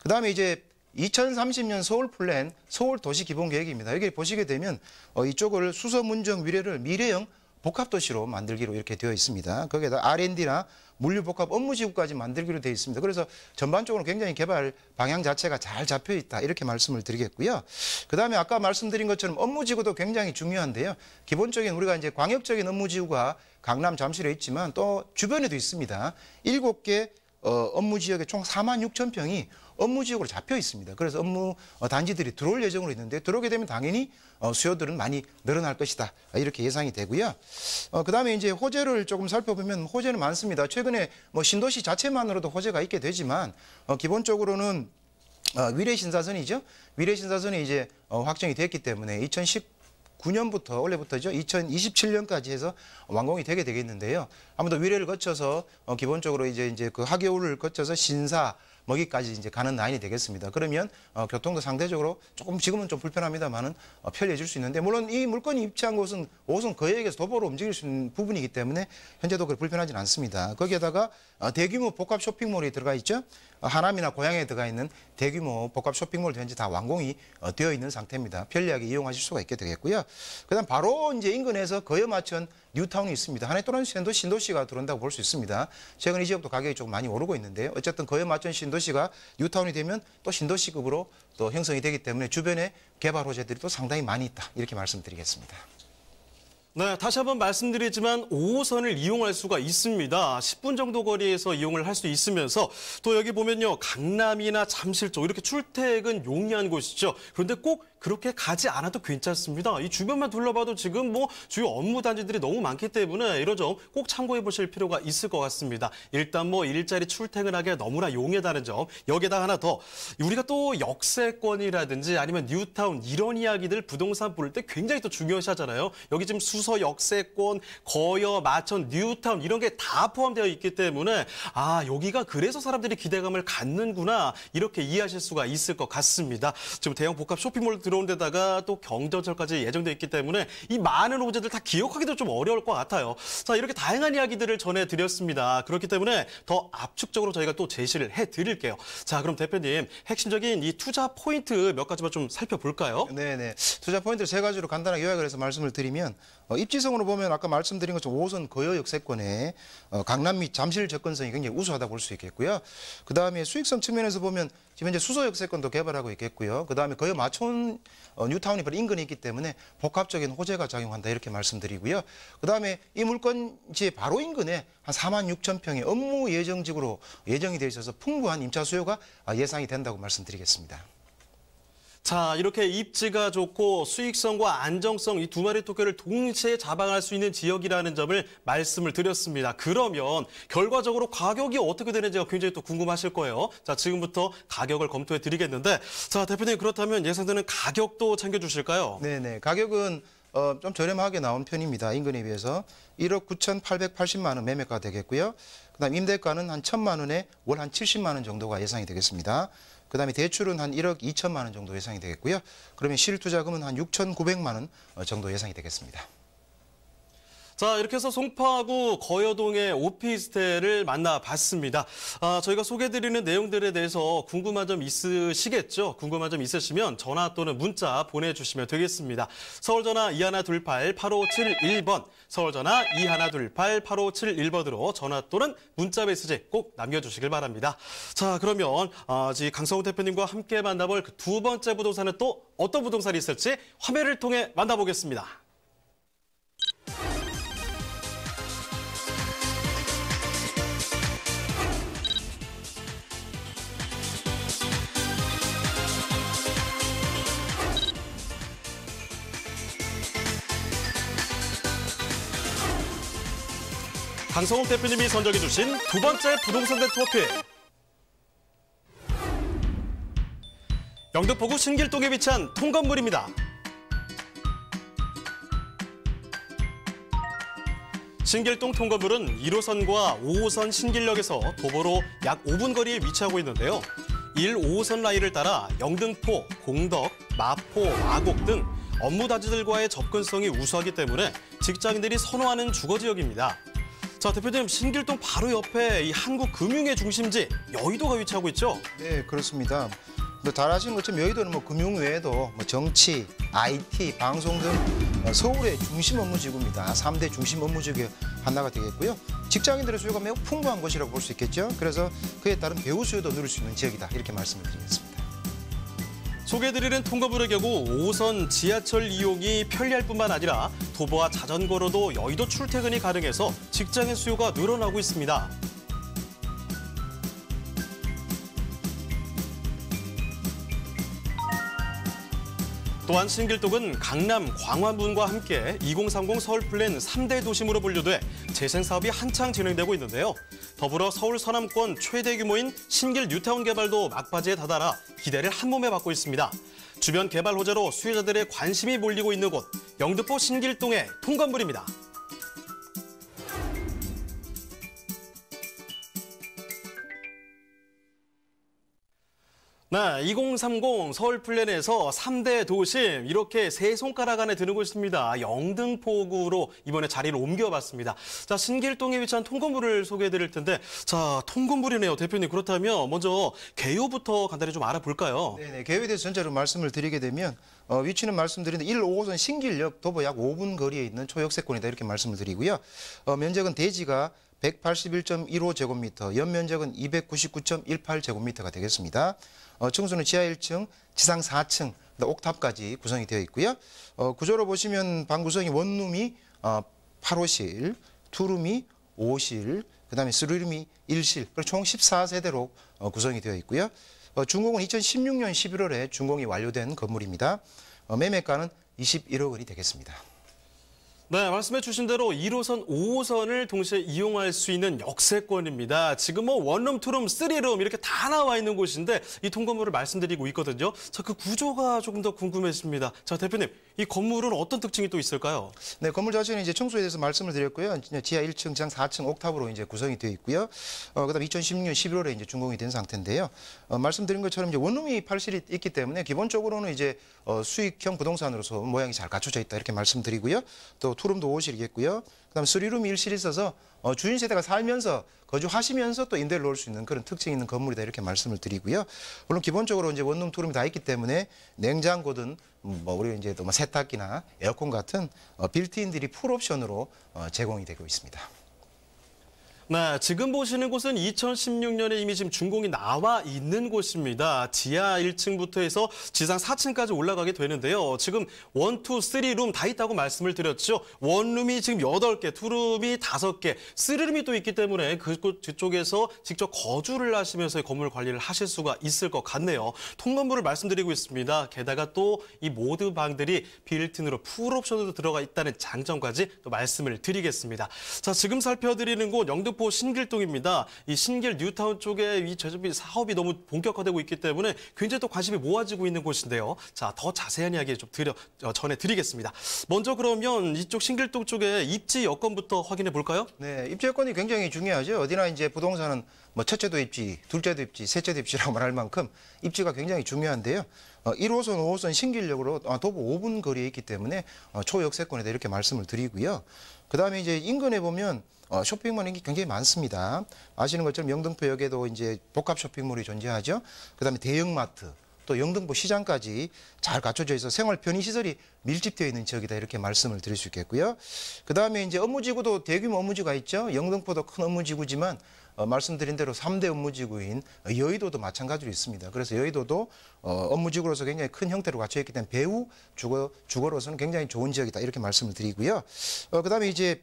그다음에 이제 2030년 서울 플랜, 서울 도시 기본 계획입니다. 여기 보시게 되면 이쪽을 수서 문정 위례를 미래형 복합도시로 만들기로 이렇게 되어 있습니다. 거기에다 R&D나 물류복합 업무지구까지 만들기로 되어 있습니다. 그래서 전반적으로 굉장히 개발 방향 자체가 잘 잡혀 있다 이렇게 말씀을 드리겠고요. 그다음에 아까 말씀드린 것처럼 업무지구도 굉장히 중요한데요. 기본적인 우리가 이제 광역적인 업무지구가 강남 잠실에 있지만 또 주변에도 있습니다. 7개 업무지역에 총 46,000평이 업무지역으로 잡혀 있습니다. 그래서 업무 단지들이 들어올 예정으로 있는데 들어오게 되면 당연히 수요들은 많이 늘어날 것이다. 이렇게 예상이 되고요. 그다음에 이제 호재를 조금 살펴보면 호재는 많습니다. 최근에 뭐 신도시 자체만으로도 호재가 있게 되지만 기본적으로는 위례 신사선이죠. 위례 신사선이 이제 확정이 됐기 때문에 2019년부터 원래부터죠. 2027년까지 해서 완공이 되게 되겠는데요. 아무도 위례를 거쳐서 기본적으로 이제 그 하계울을 거쳐서 신사 먹이까지 이제 가는 라인이 되겠습니다. 그러면 교통도 상대적으로 조금 지금은 좀 불편합니다만은 편리해질 수 있는데 물론 이 물건이 입지한 곳은 5호선 거여역에서 도보로 움직일 수 있는 부분이기 때문에 현재도 그렇게 불편하지는 않습니다. 거기에다가 대규모 복합 쇼핑몰이 들어가 있죠. 하남이나 고양에 들어가 있는 대규모 복합 쇼핑몰도 현재 다 완공이 되어 있는 상태입니다. 편리하게 이용하실 수가 있게 되겠고요. 그다음 바로 이제 인근에서 거여마천 뉴타운이 있습니다. 한해 또는 신도시가 들어온다고 볼 수 있습니다. 최근 이 지역도 가격이 좀 많이 오르고 있는데요. 어쨌든 거여마천 신도시가 뉴타운이 되면 또 신도시급으로 또 형성이 되기 때문에 주변에 개발 호재들이 또 상당히 많이 있다. 이렇게 말씀드리겠습니다. 네, 다시 한번 말씀드리지만 5호선을 이용할 수가 있습니다. 10분 정도 거리에서 이용을 할 수 있으면서 또 여기 보면요. 강남이나 잠실 쪽 이렇게 출퇴근 용이한 곳이죠. 그런데 꼭 그렇게 가지 않아도 괜찮습니다. 이 주변만 둘러봐도 지금 뭐 주요 업무 단지들이 너무 많기 때문에 이런 점 꼭 참고해 보실 필요가 있을 것 같습니다. 일단 뭐 일자리 출퇴근하기에 너무나 용이하다는 점. 여기에다 하나 더 우리가 또 역세권이라든지 아니면 뉴타운 이런 이야기들 부동산 부를 때 굉장히 또 중요시하잖아요. 여기 지금 수서 역세권, 거여, 마천, 뉴타운 이런 게 다 포함되어 있기 때문에 여기가 그래서 사람들이 기대감을 갖는구나 이렇게 이해하실 수가 있을 것 같습니다. 지금 대형 복합 쇼핑몰 들어 들어온 데다가 또 경전철까지 예정돼 있기 때문에 이 많은 호재들 다 기억하기도 좀 어려울 것 같아요. 자, 이렇게 다양한 이야기들을 전해드렸습니다. 그렇기 때문에 더 압축적으로 저희가 또 제시를 해드릴게요. 자, 그럼 대표님 핵심적인 이 투자 포인트 몇 가지만 좀 살펴볼까요? 네네. 투자 포인트를 세 가지로 간단하게 요약을 해서 말씀을 드리면 입지성으로 보면 아까 말씀드린 것처럼 5호선 거여 역세권에 강남 및 잠실 접근성이 굉장히 우수하다 볼 수 있겠고요. 그다음에 수익성 측면에서 보면 지금 현재 수서 역세권도 개발하고 있겠고요. 그다음에 거여 마촌 뉴타운이 바로 인근에 있기 때문에 복합적인 호재가 작용한다 이렇게 말씀드리고요. 그다음에 이 물건지 바로 인근에 한 4만 6천 평의 업무 예정지구로 예정이 돼 있어서 풍부한 임차 수요가 예상이 된다고 말씀드리겠습니다. 자, 이렇게 입지가 좋고 수익성과 안정성 이 두 마리 토끼를 동시에 자방할 수 있는 지역이라는 점을 말씀을 드렸습니다. 그러면 결과적으로 가격이 어떻게 되는지가 굉장히 또 궁금하실 거예요. 자, 지금부터 가격을 검토해 드리겠는데, 자, 대표님 그렇다면 예상되는 가격도 챙겨주실까요? 네네. 가격은 좀 저렴하게 나온 편입니다. 인근에 비해서 1억 9,880만 원 매매가 되겠고요. 그다음 임대가는 한 1,000만 원에 월 한 70만 원 정도가 예상이 되겠습니다. 그다음에 대출은 한 1억 2천만 원 정도 예상이 되겠고요. 그러면 실투자금은 한 6,900만 원 정도 예상이 되겠습니다. 자, 이렇게 해서 송파구 거여동의 오피스텔을 만나봤습니다. 저희가 소개해드리는 내용들에 대해서 궁금한 점 있으시겠죠? 궁금한 점 있으시면 전화 또는 문자 보내주시면 되겠습니다. 서울전화 2128-8571번, 서울전화 2128-8571번으로 전화 또는 문자 메시지 꼭 남겨주시길 바랍니다. 자, 그러면 강성훈 대표님과 함께 만나볼 그 두 번째 부동산은 또 어떤 부동산이 있을지 화면을 통해 만나보겠습니다. 강성훈 대표님이 선정해 주신 두 번째 부동산 네트워크. 영등포구 신길동에 위치한 통건물입니다. 신길동 통건물은 1호선과 5호선 신길역에서 도보로 약 5분 거리에 위치하고 있는데요. 1, 5호선 라인을 따라 영등포, 공덕, 마포, 마곡 등 업무 다지들과의 접근성이 우수하기 때문에 직장인들이 선호하는 주거지역입니다. 자, 대표님, 신길동 바로 옆에 이 한국 금융의 중심지 여의도가 위치하고 있죠? 네, 그렇습니다. 잘 아시는 것처럼 여의도는 금융 외에도 정치, IT, 방송 등 서울의 중심 업무지구입니다. 3대 중심 업무지구 하나가 되겠고요. 직장인들의 수요가 매우 풍부한 곳이라고 볼 수 있겠죠. 그래서 그에 따른 배우 수요도 누릴 수 있는 지역이다 이렇게 말씀을 드리겠습니다. 소개해드리는 통건물의 경우 5호선 지하철 이용이 편리할 뿐만 아니라 도보와 자전거로도 여의도 출퇴근이 가능해서 직장인 수요가 늘어나고 있습니다. 또한 신길동은 강남, 광화문과 함께 2030 서울 플랜 3대 도심으로 분류돼 재생 사업이 한창 진행되고 있는데요. 더불어 서울 서남권 최대 규모인 신길 뉴타운 개발도 막바지에 다다라 기대를 한몸에 받고 있습니다. 주변 개발 호재로 수요자들의 관심이 몰리고 있는 곳, 영등포 신길동의 통건물입니다. 네, 2030 서울 플랜에서 3대 도심 이렇게 세 손가락 안에 드는 곳입니다. 영등포구로 이번에 자리를 옮겨봤습니다. 자, 신길동에 위치한 통건물을 소개해드릴 텐데, 자, 통건물이네요, 대표님. 그렇다면 먼저 개요부터 간단히 좀 알아볼까요? 네, 개요에 대해서 전체로 말씀을 드리게 되면 위치는 말씀드렸는데 1, 5호선 신길역 도보 약 5분 거리에 있는 초역세권이다 이렇게 말씀을 드리고요. 면적은 대지가 181.15제곱미터, 연면적은 299.18제곱미터가 되겠습니다. 층수는 지하 1층, 지상 4층, 옥탑까지 구성이 되어 있고요. 구조로 보시면 방 구성이 원룸이 8호실, 투룸이 5호실, 그다음에 3룸이 1실, 총 14세대로 구성이 되어 있고요. 준공은 2016년 11월에 준공이 완료된 건물입니다. 매매가는 21억 원이 되겠습니다. 네, 말씀해 주신 대로 1호선, 5호선을 동시에 이용할 수 있는 역세권입니다. 지금 뭐 원룸, 투룸, 쓰리룸 이렇게 다 나와 있는 곳인데 이 통건물을 말씀드리고 있거든요. 자, 그 구조가 조금 더 궁금해집니다. 자, 대표님, 이 건물은 어떤 특징이 또 있을까요? 네, 건물 자체는 이제 청소에 대해서 말씀을 드렸고요. 지하 1층, 지상 4층 옥탑으로 이제 구성이 되어 있고요. 그다음 2016년 11월에 이제 준공이 된 상태인데요. 말씀드린 것처럼 이제 원룸이 팔실이 있기 때문에 기본적으로는 이제 수익형 부동산으로서 모양이 잘 갖춰져 있다 이렇게 말씀드리고요. 또 투룸도 5호실이겠고요. 그다음 3룸 1실이 있어서 주인 세대가 살면서 거주하시면서 또 임대를 놓을 수 있는 그런 특징이 있는 건물이다 이렇게 말씀을 드리고요. 물론 기본적으로 이제 원룸, 투룸이 다 있기 때문에 냉장고든 뭐 우리 이제 또 뭐 세탁기나 에어컨 같은 빌트인들이 풀옵션으로 제공이 되고 있습니다. 네, 지금 보시는 곳은 2016년에 이미 지금 준공이 나와 있는 곳입니다. 지하 1층부터 해서 지상 4층까지 올라가게 되는데요. 지금 1, 2, 3룸 다 있다고 말씀을 드렸죠. 원룸이 지금 8개, 투룸이 5개, 쓰리룸이 또 있기 때문에 그쪽에서 직접 거주를 하시면서 건물 관리를 하실 수가 있을 것 같네요. 통건물을 말씀드리고 있습니다. 게다가 또 이 모든 방들이 빌트인으로 풀옵션으로 들어가 있다는 장점까지 또 말씀을 드리겠습니다. 자, 지금 살펴드리는 곳 영등포 신길동입니다. 이 신길 뉴타운 쪽에 이 제조비 사업이 너무 본격화되고 있기 때문에 굉장히 또 관심이 모아지고 있는 곳인데요. 자, 더 자세한 이야기 좀 전해드리겠습니다. 먼저 그러면 이쪽 신길동 쪽에 입지 여건부터 확인해 볼까요? 네, 입지 여건이 굉장히 중요하죠. 어디나 이제 부동산은 뭐 첫째도 입지, 둘째도 입지, 셋째도 입지라고 말할 만큼 입지가 굉장히 중요한데요. 1호선, 5호선 신길역으로 도보 5분 거리에 있기 때문에 초역세권이다 이렇게 말씀을 드리고요. 그다음에 이제 인근에 보면 쇼핑몰이 굉장히 많습니다. 아시는 것처럼 영등포역에도 이제 복합 쇼핑몰이 존재하죠. 그다음에 대형마트, 또 영등포 시장까지 잘 갖춰져 있어 생활 편의 시설이 밀집되어 있는 지역이다 이렇게 말씀을 드릴 수 있겠고요. 그다음에 이제 업무지구도 대규모 업무지구가 있죠. 영등포도 큰 업무지구지만 말씀드린 대로 3대 업무지구인 여의도도 마찬가지로 있습니다. 그래서 여의도도 업무지구로서 굉장히 큰 형태로 갖춰 있기 때문에 배후 주거로서는 굉장히 좋은 지역이다 이렇게 말씀을 드리고요. 그다음에 이제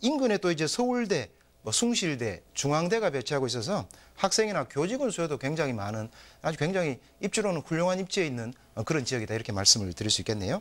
인근에 또 이제 서울대, 숭실대, 중앙대가 배치하고 있어서 학생이나 교직원 수요도 굉장히 많은 아주 굉장히 입지로는 훌륭한 입지에 있는 그런 지역이다 이렇게 말씀을 드릴 수 있겠네요.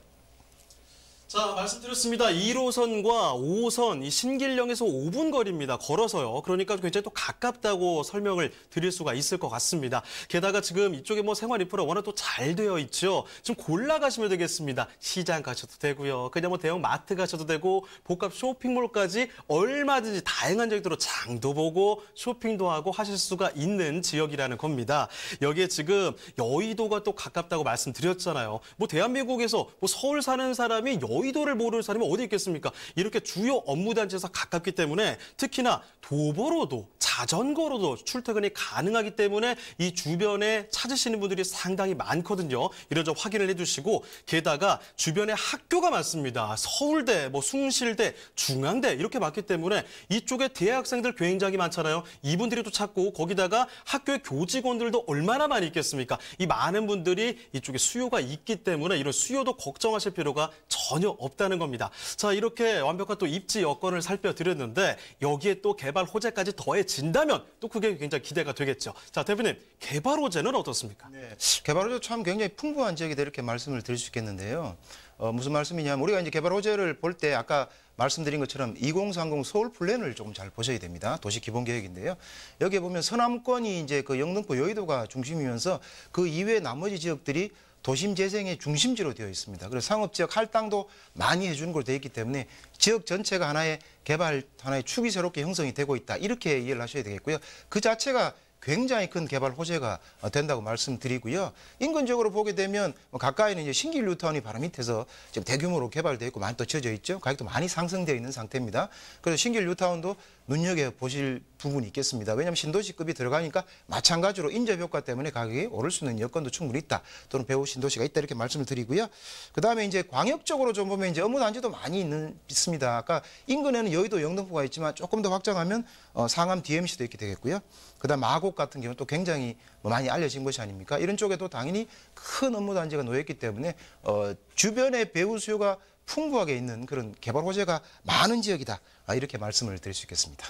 자, 말씀드렸습니다. 1호선과 5호선, 이 신길역에서 5분 거리입니다. 걸어서요. 그러니까 굉장히 또 가깝다고 설명을 드릴 수가 있을 것 같습니다. 게다가 지금 이쪽에 뭐 생활 인프라 워낙 또 잘 되어 있죠. 좀 골라 가시면 되겠습니다. 시장 가셔도 되고요. 그냥 뭐 대형 마트 가셔도 되고 복합 쇼핑몰까지 얼마든지 다양한 지역들로 장도 보고 쇼핑도 하고 하실 수가 있는 지역이라는 겁니다. 여기에 지금 여의도가 또 가깝다고 말씀드렸잖아요. 뭐 대한민국에서 뭐 서울 사는 사람이 여의도를 모르는 사람이 어디 있겠습니까? 이렇게 주요 업무단지에서 가깝기 때문에 특히나 도보로도 자전거로도 출퇴근이 가능하기 때문에 이 주변에 찾으시는 분들이 상당히 많거든요. 이런 점 확인을 해주시고 게다가 주변에 학교가 많습니다. 서울대, 뭐 숭실대, 중앙대 이렇게 많기 때문에 이쪽에 대학생들 굉장히 많잖아요. 이분들이 또 찾고 거기다가 학교의 교직원들도 얼마나 많이 있겠습니까? 이 많은 분들이 이쪽에 수요가 있기 때문에 이런 수요도 걱정하실 필요가 전혀 없다는 겁니다. 자, 이렇게 완벽한 또 입지 여건을 살펴드렸는데 여기에 또 개발 호재까지 더해진다면 또 그게 굉장히 기대가 되겠죠. 자, 대표님, 개발 호재는 어떻습니까? 네, 개발 호재 참 굉장히 풍부한 지역이다 이렇게 말씀을 드릴 수 있겠는데요. 무슨 말씀이냐면 우리가 이제 개발 호재를 볼 때 아까 말씀드린 것처럼 2030 서울 플랜을 조금 잘 보셔야 됩니다. 도시 기본 계획인데요. 여기에 보면 서남권이 이제 그 영등포 여의도가 중심이면서 그 이외의 나머지 지역들이 도심 재생의 중심지로 되어 있습니다. 그래서 상업지역 할당도 많이 해주는 걸로 되어 있기 때문에 지역 전체가 하나의 개발, 하나의 축이 새롭게 형성이 되고 있다. 이렇게 이해를 하셔야 되겠고요. 그 자체가 굉장히 큰 개발 호재가 된다고 말씀드리고요. 인근적으로 보게 되면 가까이는 이제 신길 뉴타운이 바로 밑에서 지금 대규모로 개발되어 있고 많이 또 지어져 있죠. 가격도 많이 상승되어 있는 상태입니다. 그래서 신길 뉴타운도 눈여겨보실 부분이 있겠습니다. 왜냐하면 신도시급이 들어가니까 마찬가지로 인접 효과 때문에 가격이 오를 수 있는 여건도 충분히 있다. 또는 배후 신도시가 있다 이렇게 말씀을 드리고요. 그다음에 이제 광역적으로 좀 보면 이제 업무단지도 많이 있습니다. 아까 인근에는 여의도, 영등포가 있지만 조금 더 확장하면 상암 DMC도 있게 되겠고요. 그다음 마곡 같은 경우는 또 굉장히 많이 알려진 것이 아닙니까? 이런 쪽에도 당연히 큰 업무단지가 놓여있기 때문에 주변에 배후 수요가 풍부하게 있는 그런 개발 호재가 많은 지역이다. 이렇게 말씀을 드릴 수 있겠습니다.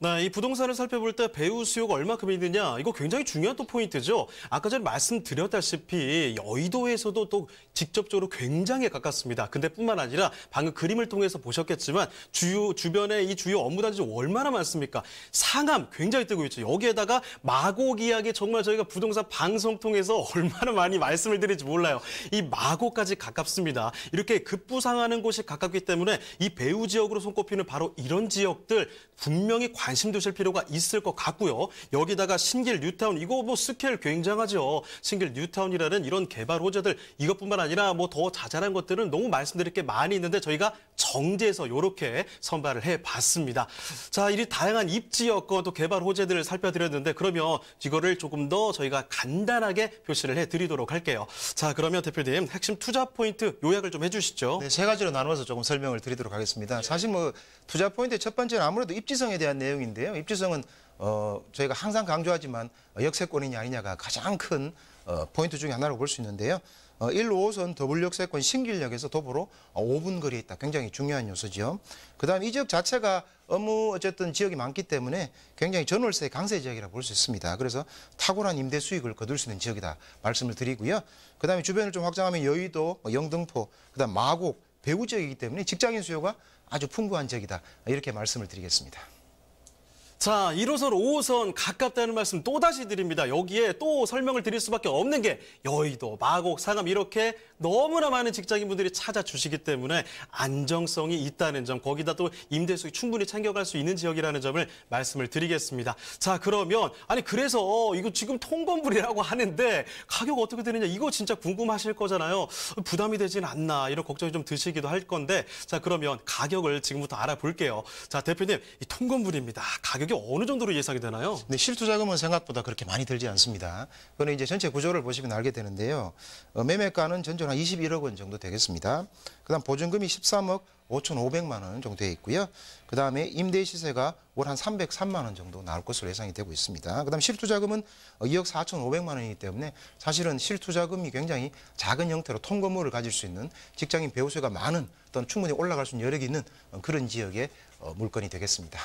네, 이 부동산을 살펴볼 때 배우 수요가 얼마큼 있느냐 이거 굉장히 중요한 또 포인트죠. 아까 전에 말씀드렸다시피 여의도에서도 또 직접적으로 굉장히 가깝습니다. 근데 뿐만 아니라 방금 그림을 통해서 보셨겠지만 주변에 이 주요 업무단지 얼마나 많습니까? 상암 굉장히 뜨고 있죠. 여기에다가 마곡 이야기 정말 저희가 부동산 방송 통해서 얼마나 많이 말씀을 드릴지 몰라요. 이 마곡까지 가깝습니다. 이렇게 급부상하는 곳이 가깝기 때문에 이 배우 지역으로 손꼽히는 바로 이런 지역들 분명히 관심 두실 필요가 있을 것 같고요. 여기다가 신길 뉴타운 이거 뭐 스케일 굉장하죠. 신길 뉴타운이라는 이런 개발 호재들 이것뿐만 아니라 뭐 더 자잘한 것들은 너무 말씀드릴 게 많이 있는데 저희가 정제해서 이렇게 선발을 해봤습니다. 자, 이 다양한 입지 여건 또 개발 호재들을 살펴드렸는데 그러면 이거를 조금 더 저희가 간단하게 표시를 해드리도록 할게요. 자, 그러면 대표님 핵심 투자 포인트 요약을 좀 해주시죠. 네, 세 가지로 나눠서 조금 설명을 드리도록 하겠습니다. 사실 뭐 투자 포인트 첫 번째는 아무래도 입지성에 대한 내용인데요. 입지성은 저희가 항상 강조하지만 역세권이냐 아니냐가 가장 큰 포인트 중에 하나로 볼 수 있는데요. 1, 5호선 더블역세권 신길역에서 도보로 5분 거리에 있다. 굉장히 중요한 요소죠. 그다음 이 지역 자체가 어쨌든 지역이 많기 때문에 굉장히 전월세 강세 지역이라 볼 수 있습니다. 그래서 탁월한 임대 수익을 거둘 수 있는 지역이다 말씀을 드리고요. 그다음에 주변을 좀 확장하면 여의도, 영등포, 그다음 마곡, 배우 지역이기 때문에 직장인 수요가 아주 풍부한 지역이다. 이렇게 말씀을 드리겠습니다. 자, 1호선, 5호선 가깝다는 말씀 또다시 드립니다. 여기에 또 설명을 드릴 수밖에 없는 게 여의도, 마곡, 상암 이렇게 너무나 많은 직장인분들이 찾아주시기 때문에 안정성이 있다는 점, 거기다 또 임대수익 충분히 챙겨갈 수 있는 지역이라는 점을 말씀을 드리겠습니다. 자, 그러면 아니 그래서 이거 지금 통건물이라고 하는데 가격 어떻게 되느냐 이거 진짜 궁금하실 거잖아요. 부담이 되진 않나 이런 걱정이 좀 드시기도 할 건데 자, 그러면 가격을 지금부터 알아볼게요. 자, 대표님 이 통건물입니다. 가격이 어느 정도로 예상이 되나요? 네, 실투자금은 생각보다 그렇게 많이 들지 않습니다. 그거는 이제 전체 구조를 보시면 알게 되는데요. 매매가는 전체 한 21억 원 정도 되겠습니다. 그다음 보증금이 13억 5,500만 원 정도 되어 있고요. 그다음에 임대 시세가 월 한 303만 원 정도 나올 것으로 예상이 되고 있습니다. 그다음 실투자금은 2억 4,500만 원이기 때문에 사실은 실투자금이 굉장히 작은 형태로 통건물을 가질 수 있는 직장인 배우 수요가 많은 어떤 충분히 올라갈 수 있는 여력이 있는 그런 지역의 물건이 되겠습니다.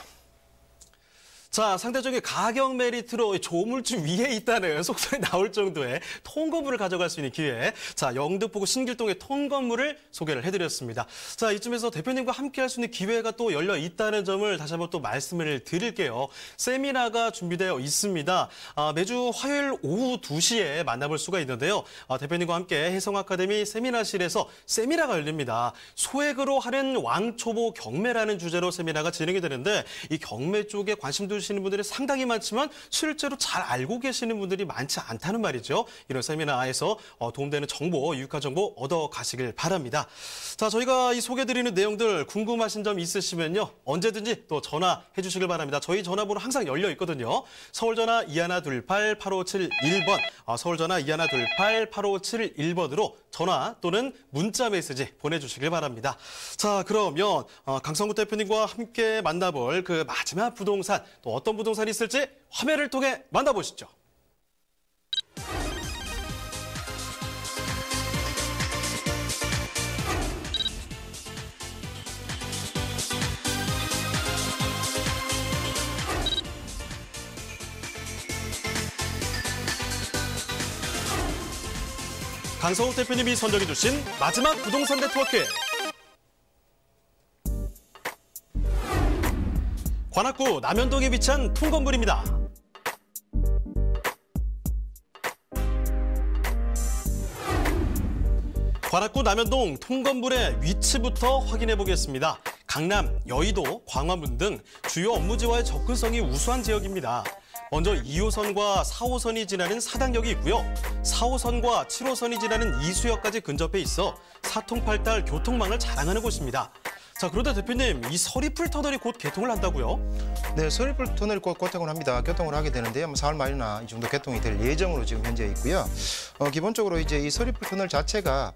자, 상대적인 가격 메리트로 조물주 위에 있다는 속설이 나올 정도의 통건물을 가져갈 수 있는 기회. 자, 영등포구 신길동의 통건물을 소개를 해드렸습니다. 자, 이쯤에서 대표님과 함께 할 수 있는 기회가 또 열려 있다는 점을 다시 한번 또 말씀을 드릴게요. 세미나가 준비되어 있습니다. 매주 화요일 오후 2시에 만나볼 수가 있는데요. 대표님과 함께 혜성아카데미 세미나실에서 세미나가 열립니다. 소액으로 하는 왕초보 경매라는 주제로 세미나가 진행이 되는데 이 경매 쪽에 관심 두시는 분들이 상당히 많지만 실제로 잘 알고 계시는 분들이 많지 않다는 말이죠. 이런 세미나에서 도움되는 정보, 유익한 정보 얻어가시길 바랍니다. 자, 저희가 이 소개드리는 내용들 궁금하신 점 있으시면요. 언제든지 또 전화해 주시길 바랍니다. 저희 전화번호 항상 열려 있거든요. 서울전화 2128-8571번, 서울전화 2128-8571번으로 전화 또는 문자 메시지 보내주시길 바랍니다. 자, 그러면 강성구 대표님과 함께 만나볼 그 마지막 부동산, 또 어떤 부동산이 있을지 화면을 통해 만나보시죠. 강성욱 대표님이 선정해 주신 마지막 부동산 네트워크. 관악구 남현동에 위치한 통건물입니다. 관악구 남현동 통건물의 위치부터 확인해 보겠습니다. 강남, 여의도, 광화문 등 주요 업무지와의 접근성이 우수한 지역입니다. 먼저 2호선과 4호선이 지나는 사당역이 있고요. 4호선과 7호선이 지나는 이수역까지 근접해 있어 사통팔달 교통망을 자랑하는 곳입니다. 자, 그런데 대표님, 이 서리풀 터널이 곧 개통을 한다고요? 네, 서리풀 터널이 곧 개통을 합니다. 개통을 하게 되는데요. 4월 말이나 이 정도 개통이 될 예정으로 지금 현재 있고요. 기본적으로 이제 이 서리풀 터널 자체가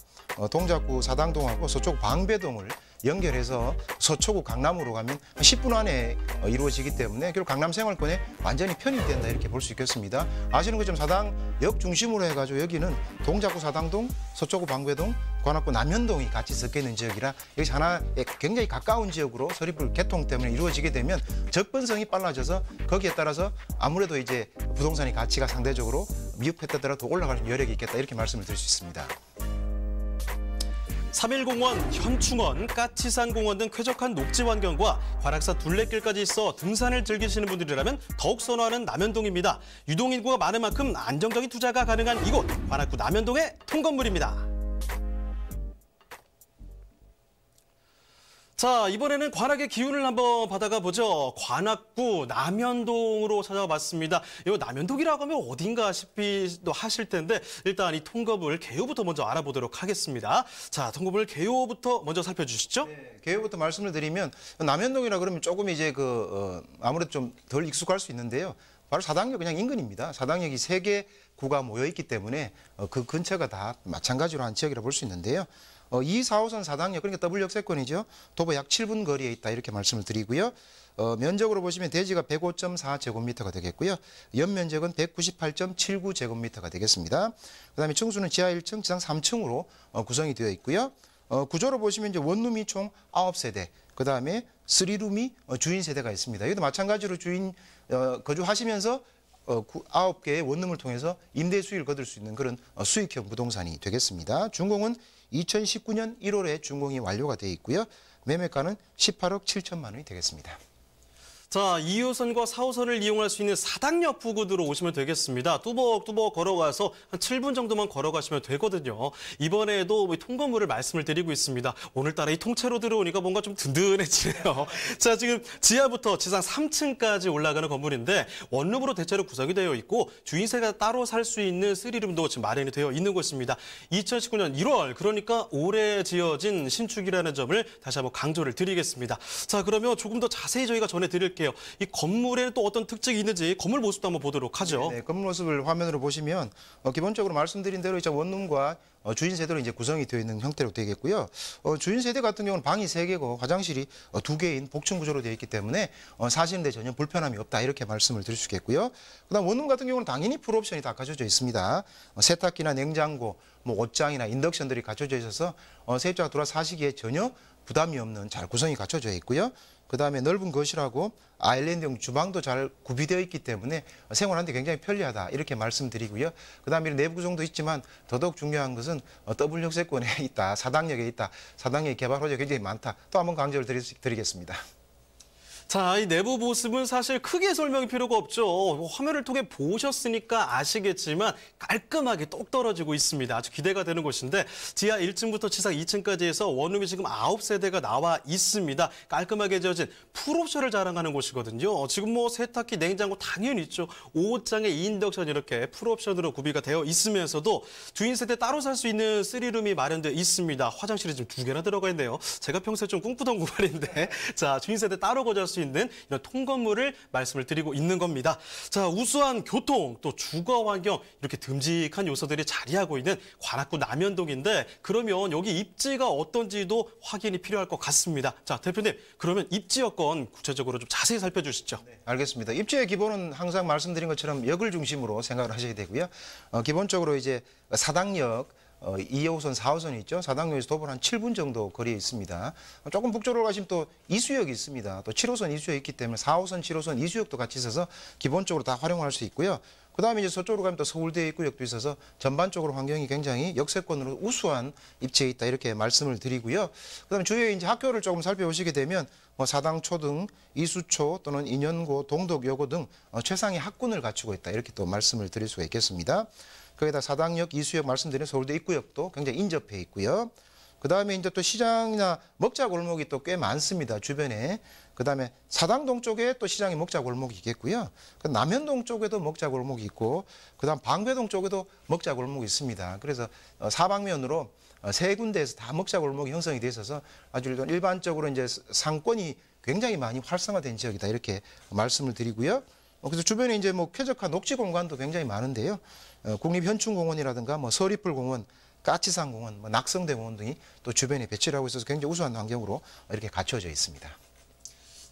동작구 사당동하고 서쪽 방배동을 연결해서 서초구 강남으로 가면 10분 안에 이루어지기 때문에 결국 강남 생활권에 완전히 편입된다 이렇게 볼 수 있겠습니다. 아시는 것처럼 사당역 중심으로 해가지고 여기는 동작구 사당동, 서초구 방배동, 관악구 남현동이 같이 섞여 있는 지역이라 여기 하나에 굉장히 가까운 지역으로 서리풀 개통 때문에 이루어지게 되면 접근성이 빨라져서 거기에 따라서 아무래도 이제 부동산의 가치가 상대적으로 미흡했다더라도 올라갈 여력이 있겠다 이렇게 말씀을 드릴 수 있습니다. 3.1공원, 현충원, 까치산공원 등 쾌적한 녹지 환경과 관악산 둘레길까지 있어 등산을 즐기시는 분들이라면 더욱 선호하는 남현동입니다. 유동인구가 많은 만큼 안정적인 투자가 가능한 이곳, 관악구 남현동의 통건물입니다. 자, 이번에는 관악의 기운을 한번 받아가 보죠. 관악구 남현동으로 찾아와 봤습니다. 이거 남현동이라고 하면 어딘가 싶기도 하실 텐데 일단 이 통건물 개요부터 먼저 알아보도록 하겠습니다. 자, 통건물 개요부터 먼저 살펴주시죠. 네, 개요부터 말씀을 드리면 남현동이라 그러면 조금 이제 아무래도 좀 덜 익숙할 수 있는데요. 바로 사당역 그냥 인근입니다. 사당역이 3개 구가 모여 있기 때문에 그 근처가 다 마찬가지로 한 지역이라 볼 수 있는데요. 2, 4호선 사당역, 그러니까 더블 역세권이죠. 도보 약 7분 거리에 있다 이렇게 말씀을 드리고요. 면적으로 보시면 대지가 105.4제곱미터가 되겠고요. 연면적은 198.79제곱미터가 되겠습니다. 그다음에 층수는 지하 1층, 지상 3층으로 구성이 되어 있고요. 구조로 보시면 이제 원룸이 총 9세대, 그다음에 3룸이 주인 세대가 있습니다. 여기도 마찬가지로 주인 거주하시면서 9개의 원룸을 통해서 임대 수익을 거둘 수 있는 그런 수익형 부동산이 되겠습니다. 준공은 2019년 1월에 준공이 완료가 되어 있고요. 매매가는 18억 7천만 원이 되겠습니다. 자, 2호선과 4호선을 이용할 수 있는 사당역 부근으로 오시면 되겠습니다. 뚜벅뚜벅 걸어가서 한 7분 정도만 걸어가시면 되거든요. 이번에도 통건물을 말씀을 드리고 있습니다. 오늘따라 이 통째로 들어오니까 뭔가 좀 든든해지네요. 자, 지금 지하부터 지상 3층까지 올라가는 건물인데 원룸으로 대체로 구성이 되어 있고 주인세가 따로 살 수 있는 3룸도 지금 마련이 되어 있는 곳입니다. 2019년 1월, 그러니까 올해 지어진 신축이라는 점을 다시 한번 강조를 드리겠습니다. 자, 그러면 조금 더 자세히 저희가 전해드릴게요. 이 건물에 또 어떤 특징이 있는지 건물 모습도 한번 보도록 하죠. 네, 건물 모습을 화면으로 보시면 기본적으로 말씀드린 대로 이제 원룸과 주인 세대로 이제 구성이 되어 있는 형태로 되겠고요. 주인 세대 같은 경우는 방이 3개고 화장실이 2개인 복층 구조로 되어 있기 때문에 사시는데 전혀 불편함이 없다 이렇게 말씀을 드릴 수 있겠고요. 그다음 원룸 같은 경우는 당연히 풀옵션이 다 갖춰져 있습니다. 세탁기나 냉장고, 옷장이나 인덕션들이 갖춰져 있어서 세입자가 들어와 사시기에 전혀 부담이 없는 잘 구성이 갖춰져 있고요. 그다음에 넓은 거실하고 아일랜드형 주방도 잘 구비되어 있기 때문에 생활하는데 굉장히 편리하다 이렇게 말씀드리고요. 그다음에 내부 구성도 있지만 더더욱 중요한 것은 더블 역세권에 있다, 사당역에 있다, 사당역의 개발 호재가 굉장히 많다. 또 한번 강조를 드리겠습니다. 자, 이 내부 모습은 사실 크게 설명이 필요가 없죠. 화면을 통해 보셨으니까 아시겠지만 깔끔하게 똑 떨어지고 있습니다. 아주 기대가 되는 곳인데 지하 1층부터 지상 2층까지 해서 원룸이 지금 9세대가 나와 있습니다. 깔끔하게 지어진 풀옵션을 자랑하는 곳이거든요. 지금 세탁기, 냉장고 당연히 있죠. 옷장에 인덕션 이렇게 풀옵션으로 구비가 되어 있으면서도 주인 세대 따로 살 수 있는 3룸이 마련되어 있습니다. 화장실이 지금 2개나 들어가 있네요. 제가 평소에 좀 꿈꾸던 공간인데 자, 주인 세대 따로 거주할 수 있는 이런 통건물을 말씀을 드리고 있는 겁니다. 자, 우수한 교통, 또 주거 환경 이렇게 듬직한 요소들이 자리하고 있는 관악구 남현동인데 그러면 여기 입지가 어떤지도 확인이 필요할 것 같습니다. 자, 대표님, 그러면 입지 여건 구체적으로 좀 자세히 살펴주시죠. 네, 알겠습니다. 입지의 기본은 항상 말씀드린 것처럼 역을 중심으로 생각을 하셔야 되고요. 기본적으로 이제 사당역 2호선, 4호선이 있죠. 사당역에서 도보로 한 7분 정도 거리에 있습니다. 조금 북쪽으로 가시면 또 이수역이 있습니다. 또 7호선, 이수역이 있기 때문에 4호선, 7호선, 이수역도 같이 있어서 기본적으로 다 활용할 수 있고요. 그다음에 이제 서쪽으로 가면 또 서울대 입구역도 있어서 전반적으로 환경이 굉장히 역세권으로 우수한 입지에 있다 이렇게 말씀을 드리고요. 그다음에 주위에 이제 학교를 조금 살펴보시게 되면 사당초등, 이수초 또는 인연고, 동덕여고 등 최상의 학군을 갖추고 있다 이렇게 또 말씀을 드릴 수가 있겠습니다. 거기다 사당역, 이수역 말씀드린 서울대 입구역도 굉장히 인접해 있고요. 그다음에 이제 또 시장이나 먹자 골목이 또 꽤 많습니다. 주변에. 그다음에 사당동 쪽에 또 시장이 먹자 골목이 있겠고요. 남현동 쪽에도 먹자 골목이 있고 그다음 방배동 쪽에도 먹자 골목이 있습니다. 그래서 사방면으로 3군데에서 다 먹자 골목이 형성이 돼 있어서 아주 일반적으로 이제 상권이 굉장히 많이 활성화된 지역이다 이렇게 말씀을 드리고요. 그래서 주변에 이제 쾌적한 녹지 공간도 굉장히 많은데요. 국립현충공원이라든가 서리풀공원, 까치산공원, 낙성대공원 등이 또 주변에 배치를 하고 있어서 굉장히 우수한 환경으로 이렇게 갖춰져 있습니다.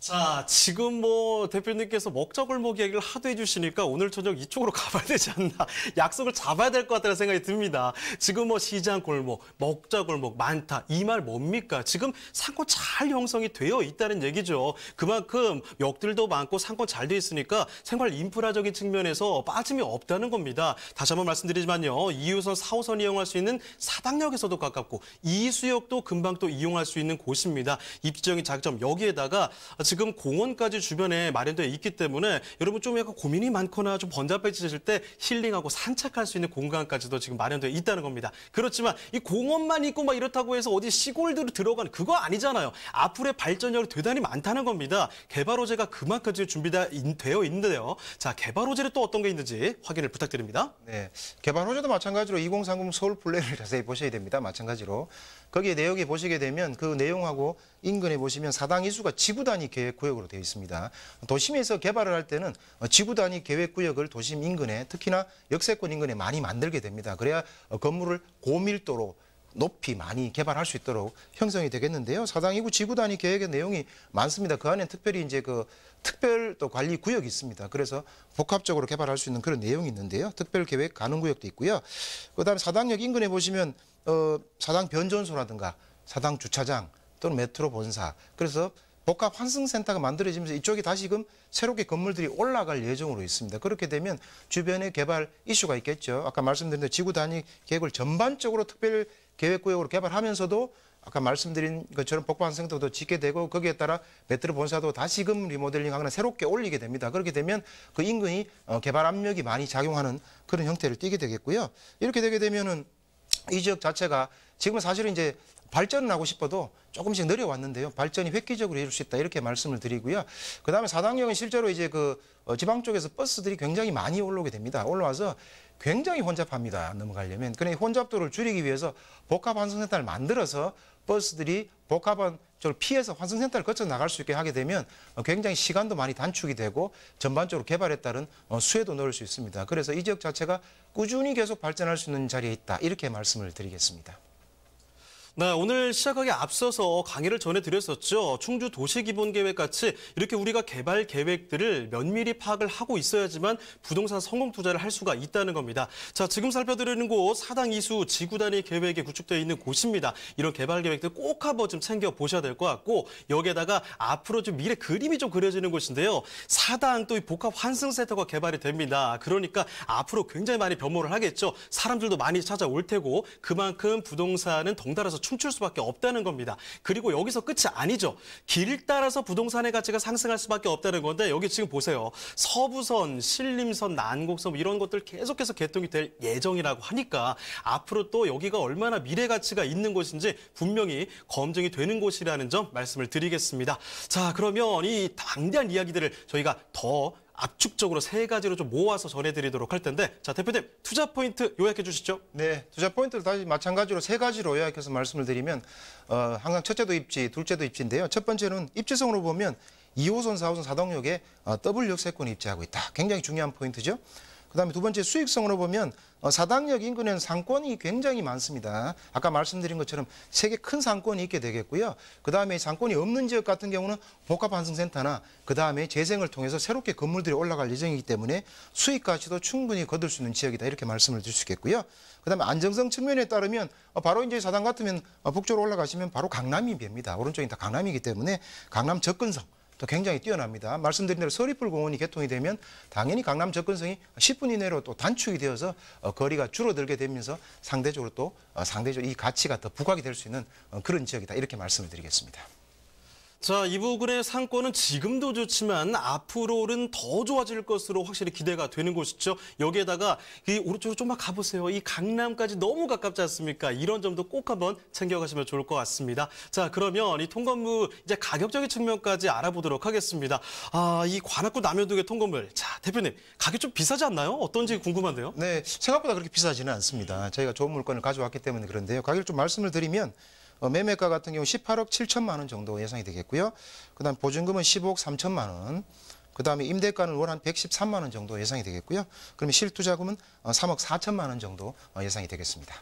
자, 지금 뭐 대표님께서 먹자골목 얘기를 하도 해주시니까 오늘 저녁 이쪽으로 가봐야 되지 않나. 약속을 잡아야 될 것 같다는 생각이 듭니다. 지금 뭐 시장골목, 먹자골목 많다. 이 말 뭡니까? 지금 상권 잘 형성이 되어 있다는 얘기죠. 그만큼 역들도 많고 상권 잘 돼 있으니까 생활 인프라적인 측면에서 빠짐이 없다는 겁니다. 다시 한번 말씀드리지만요. 2호선, 4호선 이용할 수 있는 사당역에서도 가깝고 이수역도 금방 또 이용할 수 있는 곳입니다. 입지적인 장점 여기에다가 지금 공원까지 주변에 마련되어 있기 때문에 여러분 좀 약간 고민이 많거나 좀 번잡해지실 때 힐링하고 산책할 수 있는 공간까지도 지금 마련되어 있다는 겁니다. 그렇지만 이 공원만 있고 막 이렇다고 해서 어디 시골들로 들어가는 그거 아니잖아요. 앞으로의 발전력이 대단히 많다는 겁니다. 개발 호재가 그만큼 지금 준비되어 있는데요. 자, 개발 호재는 또 어떤 게 있는지 확인을 부탁드립니다. 네, 개발 호재도 마찬가지로 2030 서울 플랜을 자세히 보셔야 됩니다. 마찬가지로. 거기에 내역에 보시게 되면 그 내용하고 인근에 보시면 사당 이수가 지구 단위 계획 구역으로 되어 있습니다. 도심에서 개발을 할 때는 지구 단위 계획 구역을 도심 인근에 특히나 역세권 인근에 많이 만들게 됩니다. 그래야 건물을 고밀도로 높이 많이 개발할 수 있도록 형성이 되겠는데요. 사당 2구 지구 단위 계획의 내용이 많습니다. 그 안에 특별히 이제 그 특별 또 관리 구역이 있습니다. 그래서 복합적으로 개발할 수 있는 그런 내용이 있는데요. 특별 계획 가능 구역도 있고요. 그다음에 사당역 인근에 보시면 사당 변전소라든가 사당 주차장 또는 메트로 본사 그래서 복합 환승센터가 만들어지면서 이쪽에 다시금 새롭게 건물들이 올라갈 예정으로 있습니다. 그렇게 되면 주변에 개발 이슈가 있겠죠. 아까 말씀드린 대로 지구 단위 계획을 전반적으로 특별 계획구역으로 개발하면서도 아까 말씀드린 것처럼 복합 환승센터도 짓게 되고 거기에 따라 메트로 본사도 다시금 리모델링하거나 새롭게 올리게 됩니다. 그렇게 되면 그 인근이 개발 압력이 많이 작용하는 그런 형태를 띠게 되겠고요. 이렇게 되게 되면은 이 지역 자체가 지금은 사실은 이제 발전을 하고 싶어도 조금씩 내려왔는데요. 발전이 획기적으로 이룰 수 있다 이렇게 말씀을 드리고요. 그다음에 사당역은 실제로 이제 그 지방 쪽에서 버스들이 굉장히 많이 올라오게 됩니다. 올라와서 굉장히 혼잡합니다. 넘어가려면. 그러니 혼잡도를 줄이기 위해서 복합 환승센터를 만들어서 버스들이 복합한 쪽을 피해서 환승센터를 거쳐 나갈 수 있게 하게 되면 굉장히 시간도 많이 단축이 되고 전반적으로 개발에 따른 수혜도 넣을 수 있습니다. 그래서 이 지역 자체가 꾸준히 계속 발전할 수 있는 자리에 있다 이렇게 말씀을 드리겠습니다. 네, 오늘 시작하기 앞서서 강의를 전해드렸었죠. 충주 도시기본계획 같이 이렇게 우리가 개발 계획들을 면밀히 파악을 하고 있어야지만 부동산 성공 투자를 할 수가 있다는 겁니다. 자, 지금 살펴드리는 곳 사당 이수 지구 단위 계획에 구축되어 있는 곳입니다. 이런 개발 계획들 꼭 한번 좀 챙겨 보셔야 될 것 같고 여기에다가 앞으로 좀 미래 그림이 좀 그려지는 곳인데요. 사당 또 이 복합 환승센터가 개발이 됩니다. 그러니까 앞으로 굉장히 많이 변모를 하겠죠. 사람들도 많이 찾아올 테고 그만큼 부동산은 덩달아서 춤출 수밖에 없다는 겁니다. 그리고 여기서 끝이 아니죠. 길 따라서 부동산의 가치가 상승할 수밖에 없다는 건데 여기 지금 보세요. 서부선, 신림선, 난곡선 이런 것들 계속해서 개통이 될 예정이라고 하니까 앞으로 또 여기가 얼마나 미래 가치가 있는 곳인지 분명히 검증이 되는 곳이라는 점 말씀을 드리겠습니다. 자, 그러면 이 방대한 이야기들을 저희가 더 압축적으로 세 가지로 좀 모아서 전해드리도록 할 텐데 자, 대표님 투자 포인트 요약해 주시죠. 네, 투자 포인트를 다시 마찬가지로 세 가지로 요약해서 말씀을 드리면 항상 첫째도 입지, 둘째도 입지인데요. 첫 번째는 입지성으로 보면 2호선, 4호선 사동역에 더블 역세권이 입지하고 있다. 굉장히 중요한 포인트죠. 그다음에 두 번째 수익성으로 보면 사당역 인근에는 상권이 굉장히 많습니다. 아까 말씀드린 것처럼 세 개 큰 상권이 있게 되겠고요. 그다음에 상권이 없는 지역 같은 경우는 복합환승센터나 그다음에 재생을 통해서 새롭게 건물들이 올라갈 예정이기 때문에 수익 가치도 충분히 거둘 수 있는 지역이다. 이렇게 말씀을 드릴 수 있겠고요. 그다음에 안정성 측면에 따르면 바로 이제 사당 같으면 북쪽으로 올라가시면 바로 강남이 됩니다. 오른쪽이 다 강남이기 때문에 강남 접근성 또 굉장히 뛰어납니다. 말씀드린 대로 서리풀 공원이 개통이 되면 당연히 강남 접근성이 10분 이내로 또 단축이 되어서 거리가 줄어들게 되면서 상대적으로 이 가치가 더 부각이 될 수 있는 그런 지역이다. 이렇게 말씀을 드리겠습니다. 자, 이 부근의 상권은 지금도 좋지만 앞으로는 더 좋아질 것으로 확실히 기대가 되는 곳이죠. 여기에다가 이 오른쪽으로 좀만 가보세요. 이 강남까지 너무 가깝지 않습니까? 이런 점도 꼭 한번 챙겨가시면 좋을 것 같습니다. 자, 그러면 이 통건물 이제 가격적인 측면까지 알아보도록 하겠습니다. 이 관악구 남현동의 통건물. 자, 대표님 가격 좀 비싸지 않나요? 어떤지 궁금한데요. 네, 생각보다 그렇게 비싸지는 않습니다. 저희가 좋은 물건을 가져왔기 때문에 그런데요. 가격을 좀 말씀을 드리면 매매가 같은 경우 18억 7천만 원 정도 예상이 되겠고요. 그다음 보증금은 15억 3천만 원. 그다음에 임대가는 월 한 113만 원 정도 예상이 되겠고요. 그러면 실투자금은 3억 4천만 원 정도 예상이 되겠습니다.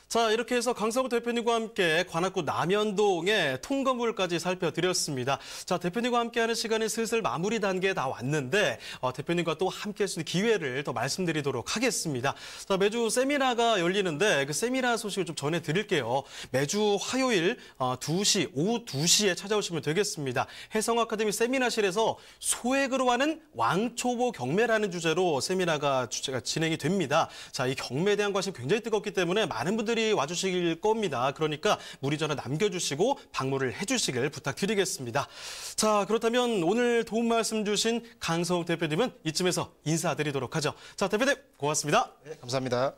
자, 이렇게 해서 강성우 대표님과 함께 관악구 남현동의 통건물까지 살펴드렸습니다. 자, 대표님과 함께하는 시간이 슬슬 마무리 단계에 다 왔는데 대표님과 또 함께할 수 있는 기회를 더 말씀드리도록 하겠습니다. 자, 매주 세미나가 열리는데 그 세미나 소식을 좀 전해드릴게요. 매주 화요일 오후 2시에 찾아오시면 되겠습니다. 해성아카데미 세미나실에서 소액으로 하는 왕초보 경매라는 주제로 세미나가 진행이 됩니다. 자, 이 경매에 대한 관심 굉장히 뜨겁기 때문에 많은 분들이 와주실 겁니다. 그러니까 문의 전화 남겨주시고 방문을 해주시길 부탁드리겠습니다. 자, 그렇다면 오늘 도움 말씀 주신 강성욱 대표님은 이쯤에서 인사드리도록 하죠. 자, 대표님 고맙습니다. 네, 감사합니다.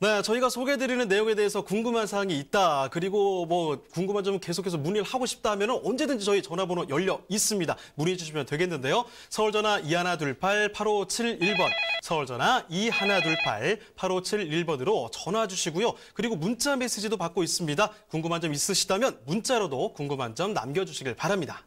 네, 저희가 소개해드리는 내용에 대해서 궁금한 사항이 있다. 그리고 궁금한 점은 계속해서 문의를 하고 싶다 하면 언제든지 저희 전화번호 열려 있습니다. 문의해 주시면 되겠는데요. 서울전화 2128-8571번, 서울전화 2128-8571번으로 전화 주시고요. 그리고 문자 메시지도 받고 있습니다. 궁금한 점 있으시다면 문자로도 궁금한 점 남겨주시길 바랍니다.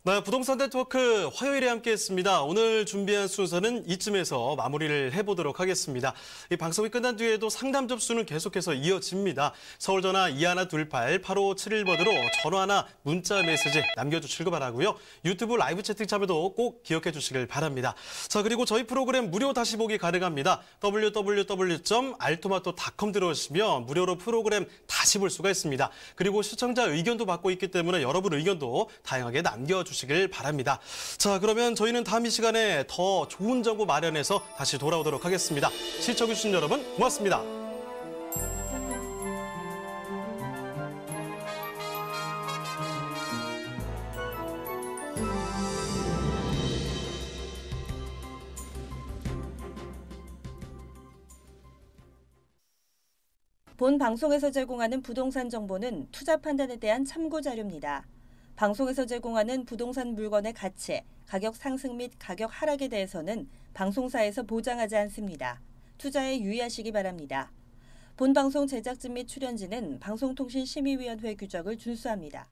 네, 부동산 네트워크 화요일에 함께했습니다. 오늘 준비한 순서는 이쯤에서 마무리를 해보도록 하겠습니다. 이 방송이 끝난 뒤에도 상담 접수는 계속해서 이어집니다. 서울전화 2128-8571번으로 전화나 문자 메시지 남겨주시길 바라고요. 유튜브 라이브 채팅 참여도 꼭 기억해 주시길 바랍니다. 자, 그리고 저희 프로그램 무료 다시 보기 가능합니다. www.altomato.com 들어오시면 무료로 프로그램 다시 볼 수가 있습니다. 그리고 시청자 의견도 받고 있기 때문에 여러분 의견도 다양하게 남겨주시길 바랍니다. 자, 그러면 저희는 다음 이 시간에 더 좋은 정보 마련해서 다시 돌아오도록 하겠습니다. 시청해주신 여러분 고맙습니다. 본 방송에서 제공하는 부동산 정보는 투자 판단에 대한 참고 자료입니다. 방송에서 제공하는 부동산 물건의 가치, 가격 상승 및 가격 하락에 대해서는 방송사에서 보장하지 않습니다. 투자에 유의하시기 바랍니다. 본 방송 제작진 및 출연진은 방송통신심의위원회 규정을 준수합니다.